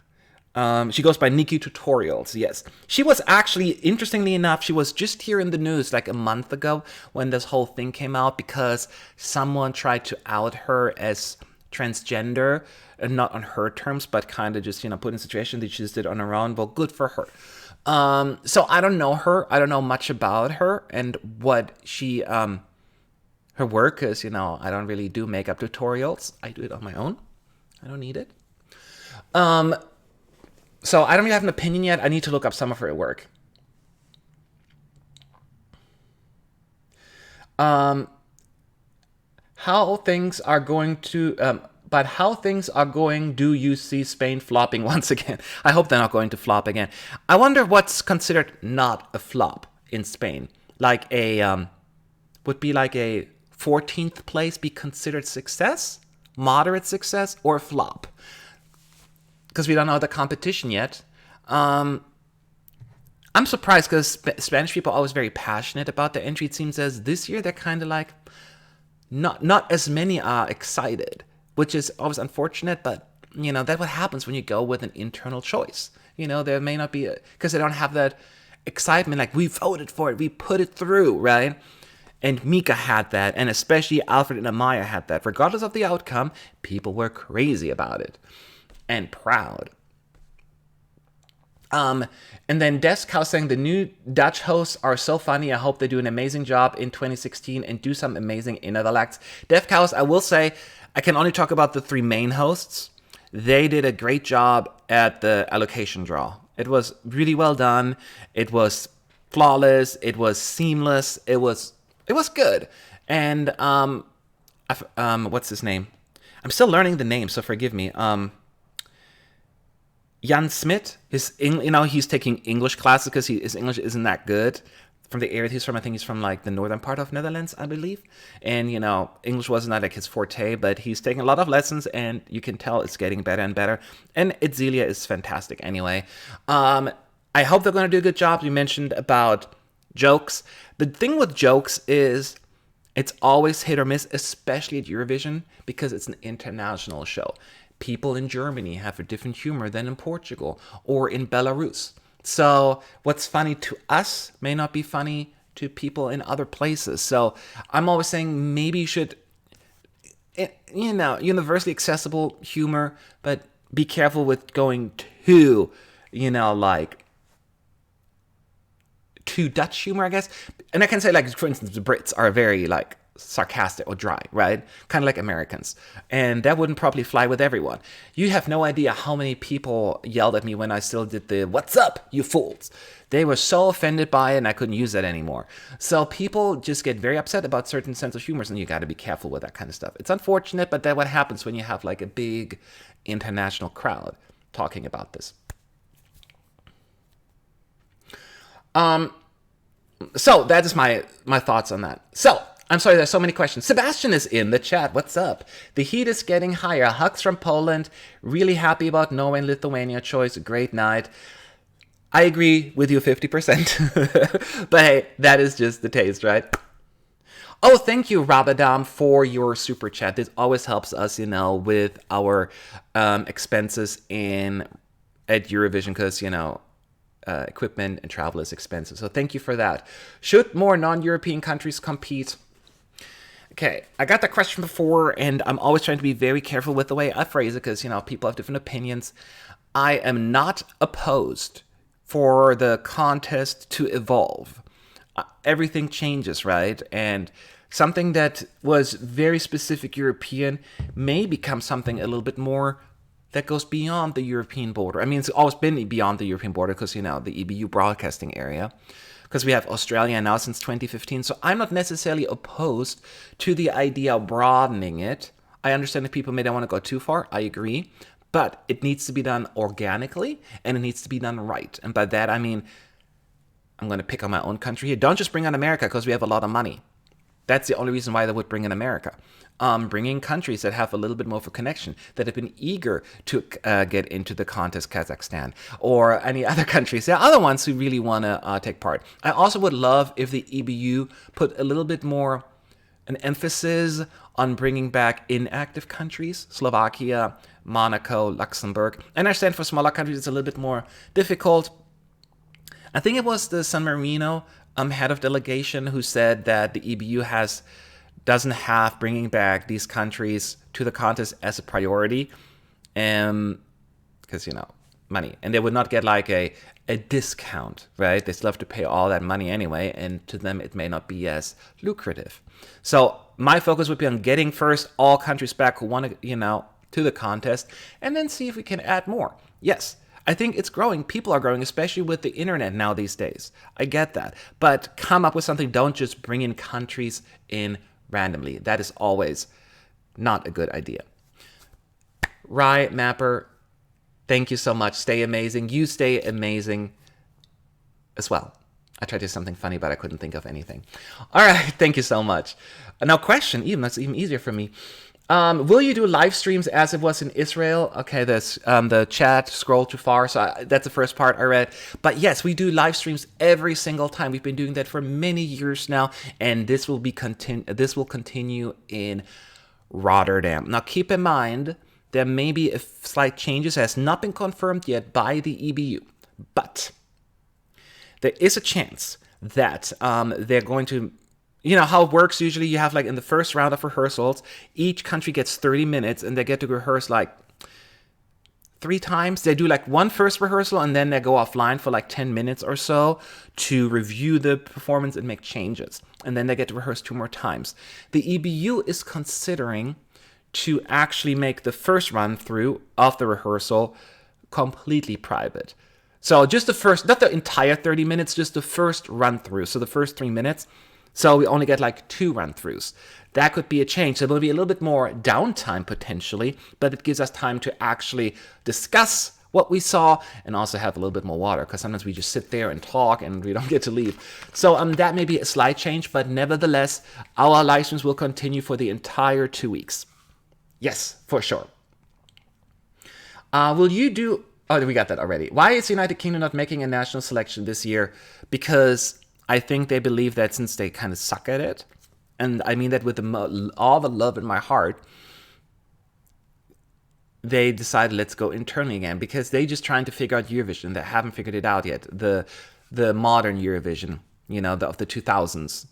She goes by Nikki Tutorials, yes. She was actually, interestingly enough, she was just here in the news like a month ago when this whole thing came out because someone tried to out her as transgender, and not on her terms, but kind of just, put in a situation that she just did on her own. Well, good for her. So I don't know her. I don't know much about her and what she... her work is, I don't really do makeup tutorials. I do it on my own. I don't need it. So I don't really have an opinion yet. I need to look up some of her work. How things are going, do you see Spain flopping once again? I hope they're not going to flop again. I wonder what's considered not a flop in Spain. Like would be like a 14th place be considered success, moderate success, or flop? Because we don't know the competition yet. I'm surprised because Spanish people are always very passionate about their entry. It seems as this year they're kind of like not as many are excited, which is always unfortunate. But that's what happens when you go with an internal choice. There may not be because they don't have that excitement. Like we voted for it, we put it through, right? And Mika had that, and especially Alfred and Amaya had that. Regardless of the outcome, people were crazy about it. And proud. And then Desk saying the new Dutch hosts are so funny. I hope they do an amazing job in 2016 and do some amazing in other acts. Defcaus, I will say, I can only talk about the three main hosts. They did a great job at the allocation draw. It was really well done. It was flawless. It was seamless. It was good. And what's his name? I'm still learning the name, so forgive me. Jan Smit, he's taking English classes because his English isn't that good. From the area he's from, I think he's from like the northern part of Netherlands, I believe. And English wasn't like his forte, but he's taking a lot of lessons, and you can tell it's getting better and better. And Itzelia is fantastic anyway. I hope they're going to do a good job. You mentioned about jokes. The thing with jokes is it's always hit or miss, especially at Eurovision, because it's an international show. People in Germany have a different humor than in Portugal or in Belarus. So what's funny to us may not be funny to people in other places. So I'm always saying maybe you should, universally accessible humor, but be careful with going too, like too Dutch humor, I guess. And I can say, like, for instance, the Brits are very, like, sarcastic or dry, right? Kind of like Americans. And that wouldn't probably fly with everyone. You have no idea how many people yelled at me when I still did the "What's up, you fools?" They were so offended by it, and I couldn't use that anymore. So people just get very upset about certain sense of humors, and you got to be careful with that kind of stuff. It's unfortunate, but that's what happens when you have, like, a big international crowd talking about this. So that is my thoughts on that. So I'm sorry, there's so many questions. Sebastian is in the chat. What's up? The heat is getting higher. Hugs from Poland. Really happy about Norway and Lithuania choice. Great night. I agree with you 50%. But hey, that is just the taste, right? Oh, thank you, Rabadam, for your super chat. This always helps us, with our expenses at Eurovision, because, equipment and travel is expensive. So thank you for that. Should more non-European countries compete? Okay, I got that question before, and I'm always trying to be very careful with the way I phrase it, because, people have different opinions. I am not opposed for the contest to evolve. Everything changes, right? And something that was very specific European may become something a little bit more that goes beyond the European border. I mean, it's always been beyond the European border because, the EBU broadcasting area, because we have Australia now since 2015. So I'm not necessarily opposed to the idea of broadening it. I understand that people may not want to go too far. I agree. But it needs to be done organically, and it needs to be done right. And by that, I mean, I'm going to pick on my own country here. Don't just bring on America because we have a lot of money. That's the only reason why they would bring in America. Bringing countries that have a little bit more of a connection, that have been eager to get into the contest, Kazakhstan, or any other countries. There are other ones who really want to take part. I also would love if the EBU put a little bit more an emphasis on bringing back inactive countries, Slovakia, Monaco, Luxembourg. I understand for smaller countries it's a little bit more difficult. I think it was the San Marino head of delegation who said that the EBU doesn't have bringing back these countries to the contest as a priority, because money, and they would not get like a discount, right? They still have to pay all that money anyway, and to them it may not be as lucrative. So my focus would be on getting first all countries back who want to, to the contest, and then see if we can add more. Yes, I think it's growing. People are growing, especially with the internet now these days. I get that. But come up with something. Don't just bring in countries in randomly. That is always not a good idea. Rye Mapper, thank you so much. Stay amazing. You stay amazing as well. I tried to do something funny, but I couldn't think of anything. All right, thank you so much. Now, question, that's even easier for me. Will you do live streams as it was in Israel? Okay, the chat scrolled too far, so that's the first part I read. But yes, we do live streams every single time. We've been doing that for many years now, and this will continue in Rotterdam. Now, keep in mind, there may be a slight changes. It has not been confirmed yet by the EBU, but there is a chance that they're going to, how it works usually, you have like in the first round of rehearsals, each country gets 30 minutes and they get to rehearse like 3 times. They do like one first rehearsal and then they go offline for like 10 minutes or so to review the performance and make changes. And then they get to rehearse 2 more times. The EBU is considering to actually make the first run through of the rehearsal completely private. So just the first, not the entire 30 minutes, just the first run through. So the first 3 minutes. So we only get like 2 run-throughs. That could be a change. So there will be a little bit more downtime potentially, but it gives us time to actually discuss what we saw and also have a little bit more water, because sometimes we just sit there and talk and we don't get to leave. So that may be a slight change, but nevertheless, our live streams will continue for the entire 2 weeks. Yes, for sure. Will you do... Oh, we got that already. Why is the United Kingdom not making a national selection this year? Because I think they believe that since they kind of suck at it, and I mean that with all the love in my heart, they decided let's go internally again because they just trying to figure out Eurovision. They haven't figured it out yet. The modern Eurovision, of the 2000s,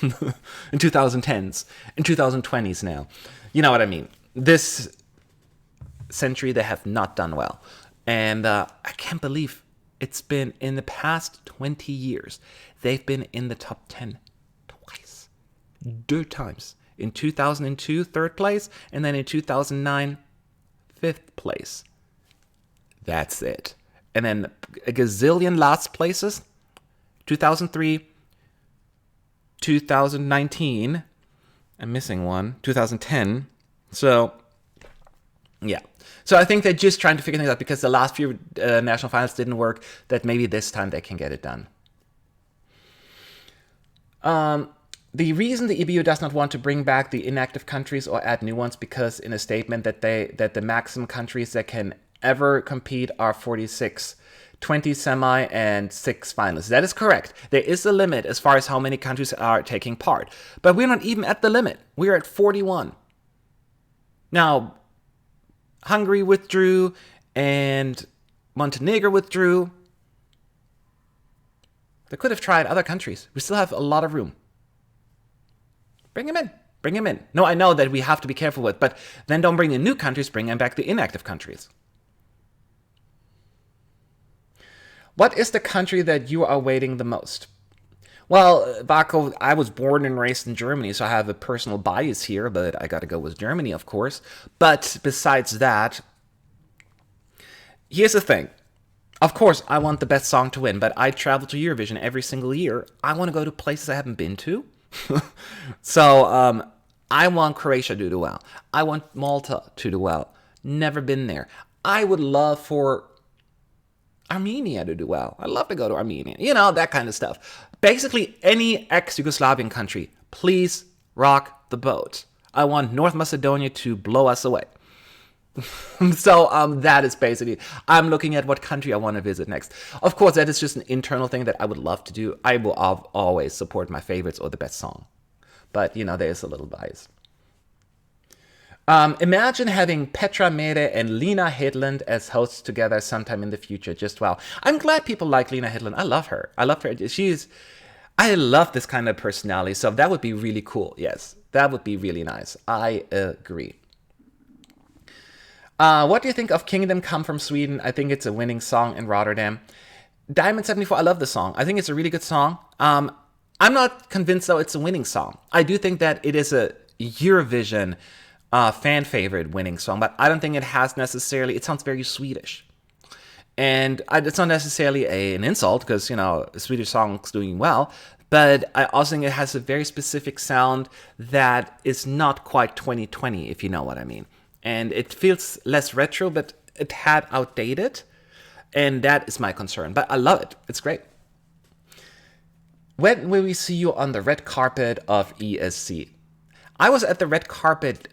in 2010s, in 2020s now. You know what I mean? This century they have not done well. And I can't believe it's been in the past 20 years. They've been in the top 10 twice. 2 times. In 2002, 3rd place, and then in 2009, 5th place. That's it. And then a gazillion last places. 2003, 2019, I'm missing one, 2010. So, yeah. So I think they're just trying to figure things out because the last few national finals didn't work, that maybe this time they can get it done. The reason the EBU does not want to bring back the inactive countries or add new ones because in a statement that the maximum countries that can ever compete are 46, 20 semi and 6 finalists. That is correct. There is a limit as far as how many countries are taking part. But we're not even at the limit. We're at 41. Now, Hungary withdrew and Montenegro withdrew. They could have tried other countries. We still have a lot of room. Bring them in. Bring them in. No, I know that we have to be careful with, but then don't bring in new countries, bring them back the inactive countries. What is the country that you are waiting the most? Well, Baco, I was born and raised in Germany, so I have a personal bias here, but I gotta go with Germany, of course. But besides that, here's the thing. Of course, I want the best song to win, but I travel to Eurovision every single year. I want to go to places I haven't been to. So, I want Croatia to do well. I want Malta to do well. Never been there. I would love for Armenia to do well. I'd love to go to Armenia. That kind of stuff. Basically, any ex-Yugoslavian country, please rock the boat. I want North Macedonia to blow us away. So that is basically, I'm looking at what country I want to visit next. Of course, that is just an internal thing that I would love to do. I will always support my favorites or the best song. But, there is a little bias. Imagine having Petra Mede and Lena Hedlund as hosts together sometime in the future. Just wow. I'm glad people like Lena Hedlund. I love her. I love this kind of personality. So that would be really cool. Yes, that would be really nice. I agree. What do you think of Kingdom Come from Sweden? I think it's a winning song in Rotterdam. Diamond 74, I love the song. I think it's a really good song. I'm not convinced, though, it's a winning song. I do think that it is a Eurovision fan favorite winning song, but I don't think it has necessarily, it sounds very Swedish. And it's not necessarily an insult, because, a Swedish song's doing well, but I also think it has a very specific sound that is not quite 2020, if you know what I mean. And it feels less retro, but it had outdated. And that is my concern. But I love it. It's great. When will we see you on the red carpet of ESC? I was at the red carpet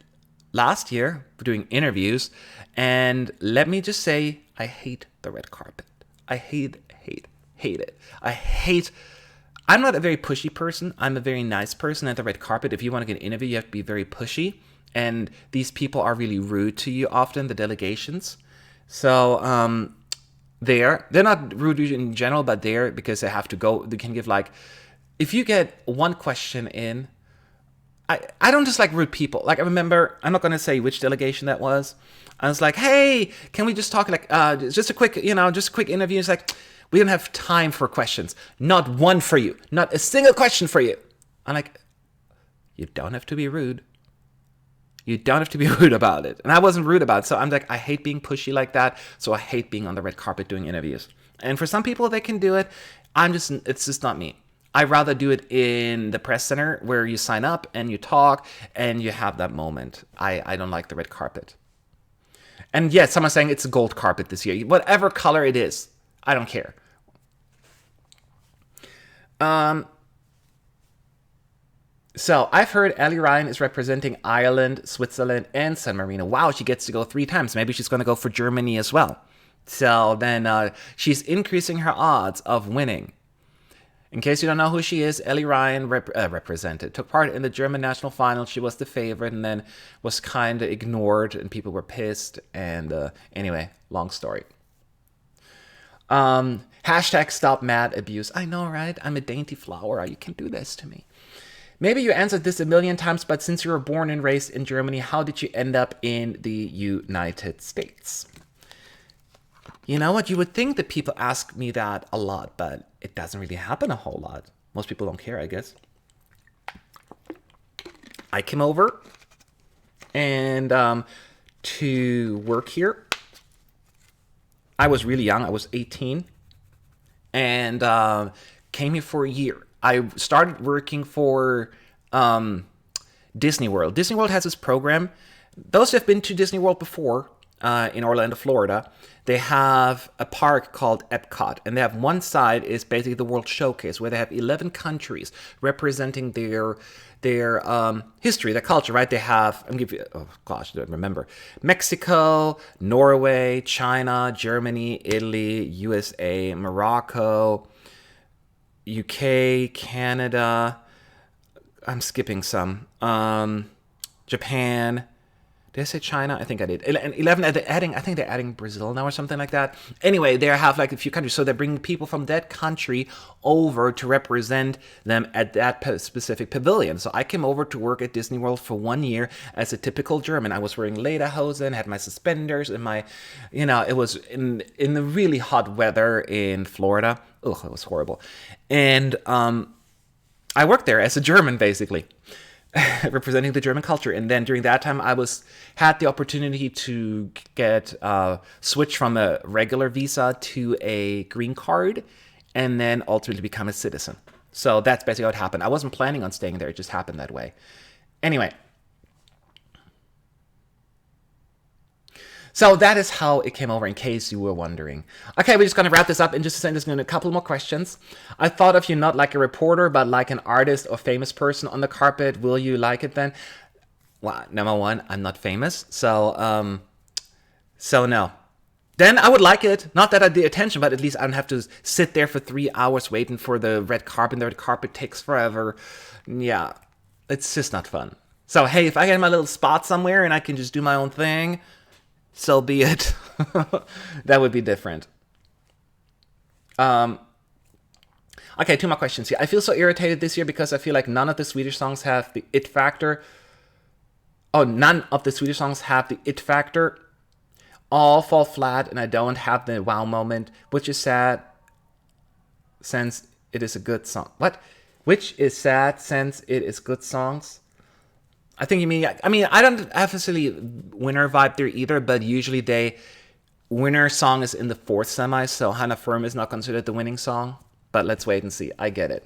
last year doing interviews. And let me just say, I hate the red carpet. I hate it. I'm not a very pushy person. I'm a very nice person at the red carpet. If you want to get an interview, you have to be very pushy. And these people are really rude to you often, the delegations. So they're not rude in general, but because they have to go. They can give if you get one question in, I don't just like rude people. I remember, I'm not going to say which delegation that was. I was like, hey, can we just talk just a quick, just a quick interview. It's like, we don't have time for questions. Not one for you. Not a single question for you. I'm like, you don't have to be rude. You don't have to be rude about it. And I wasn't rude about it. So I'm like, I hate being pushy like that. So I hate being on the red carpet doing interviews. And for some people, they can do it. It's just not me. I'd rather do it in the press center where you sign up and you talk and you have that moment. I don't like the red carpet. And yes, someone's saying it's a gold carpet this year. Whatever color it is, I don't care. So I've heard Ellie Ryan is representing Ireland, Switzerland, and San Marino. Wow, she gets to go 3 times. Maybe she's going to go for Germany as well. So then she's increasing her odds of winning. In case you don't know who she is, Ellie Ryan took part in the German national final. She was the favorite and then was kind of ignored and people were pissed. And anyway, long story. Hashtag stop mad abuse. I know, right? I'm a dainty flower. You can't do this to me. Maybe you answered this a million times, but since you were born and raised in Germany, how did you end up in the United States? You know what? You would think that people ask me that a lot, but it doesn't really happen a whole lot. Most people don't care, I guess. I came over and to work here. I was really young. I was 18 and came here for a year. I started working for Disney World. Disney World has this program. Those who have been to Disney World before, in Orlando, Florida, they have a park called Epcot, and they have one side is basically the World Showcase, where they have 11 countries representing their history, their culture, right? They have, I don't remember, Mexico, Norway, China, Germany, Italy, USA, Morocco, UK, Canada, I'm skipping some, Japan. Did I say China? I think I did. 11, I think they're adding Brazil now or something like that. Anyway, they have like a few countries. So they're bringing people from that country over to represent them at that specific pavilion. So I came over to work at Disney World for 1 year as a typical German. I was wearing lederhosen, had my suspenders, and my, it was in the really hot weather in Florida. Ugh, it was horrible. And I worked there as a German, basically. Representing the German culture. And then during that time, I had the opportunity to get switched from a regular visa to a green card and then ultimately become a citizen. So that's basically what happened. I wasn't planning on staying there. It just happened that way. Anyway. So that is how it came over, in case you were wondering. Okay, we're just going to wrap this up in just a second. There's going to be a couple more questions. I thought of you not like a reporter, but like an artist or famous person on the carpet. Will you like it then? Well, number one, I'm not famous. So no. Then I would like it. Not that I'd the attention, but at least I don't have to sit there for 3 hours waiting for the red carpet. The red carpet takes forever. Yeah, it's just not fun. So, hey, if I get my little spot somewhere and I can just do my own thing, so be it. That would be different. Okay, 2 more questions here. I feel so irritated this year because I feel like none of the Swedish songs have the it factor. Oh, none of the Swedish songs have the it factor. All fall flat and I don't have the wow moment, which is sad since it is a good song. What? Which is sad since it is good songs? I think you mean, I don't have necessarily winner vibe there either, but usually winner song is in the 4th semi, so Hannah Firm is not considered the winning song, but let's wait and see. I get it.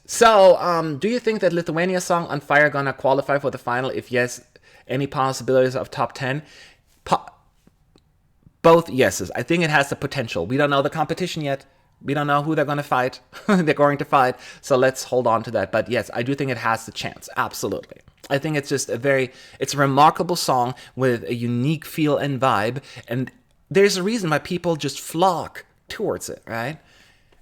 So, do you think that Lithuania song On Fire gonna qualify for the final? If yes, any possibilities of top 10? Both yeses. I think it has the potential. We don't know the competition yet. We don't know who they're going to fight. They're going to fight. So let's hold on to that. But yes, I do think it has the chance. Absolutely. I think it's just it's a remarkable song with a unique feel and vibe. And there's a reason why people just flock towards it, right?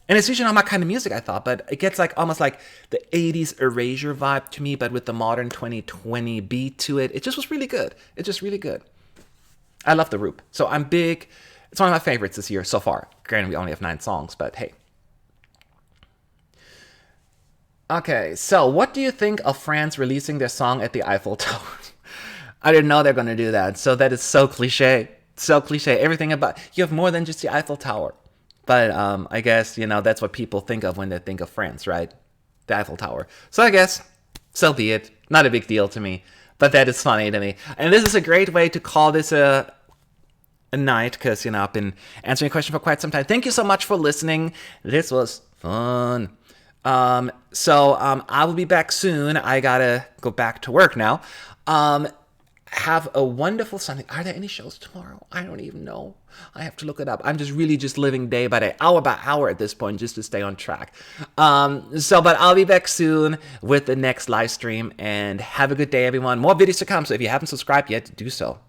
And it's usually not my kind of music, I thought, but it gets like almost like the 80s Erasure vibe to me, but with the modern 2020 beat to it. It just was really good. It's just really good. I love the Roop. So I'm big. It's one of my favorites this year so far. Granted, we only have 9 songs, but hey. Okay, so what do you think of France releasing their song at the Eiffel Tower? I didn't know they're going to do that. So that is so cliche. So cliche. Everything about... You have more than just the Eiffel Tower. But I guess, that's what people think of when they think of France, right? The Eiffel Tower. So I guess, so be it. Not a big deal to me. But that is funny to me. And this is a great way to call this a night, because I've been answering a question for quite some time. Thank you so much for listening. This was fun. So I will be back soon. I gotta go back to work now. Have a wonderful Sunday. Are there any shows tomorrow? I don't even know. I have to look it up. I'm just really just living day by day, hour by hour at this point, just to stay on track. But I'll be back soon with the next live stream, and have a good day, everyone. More videos to come. So if you haven't subscribed yet, do so.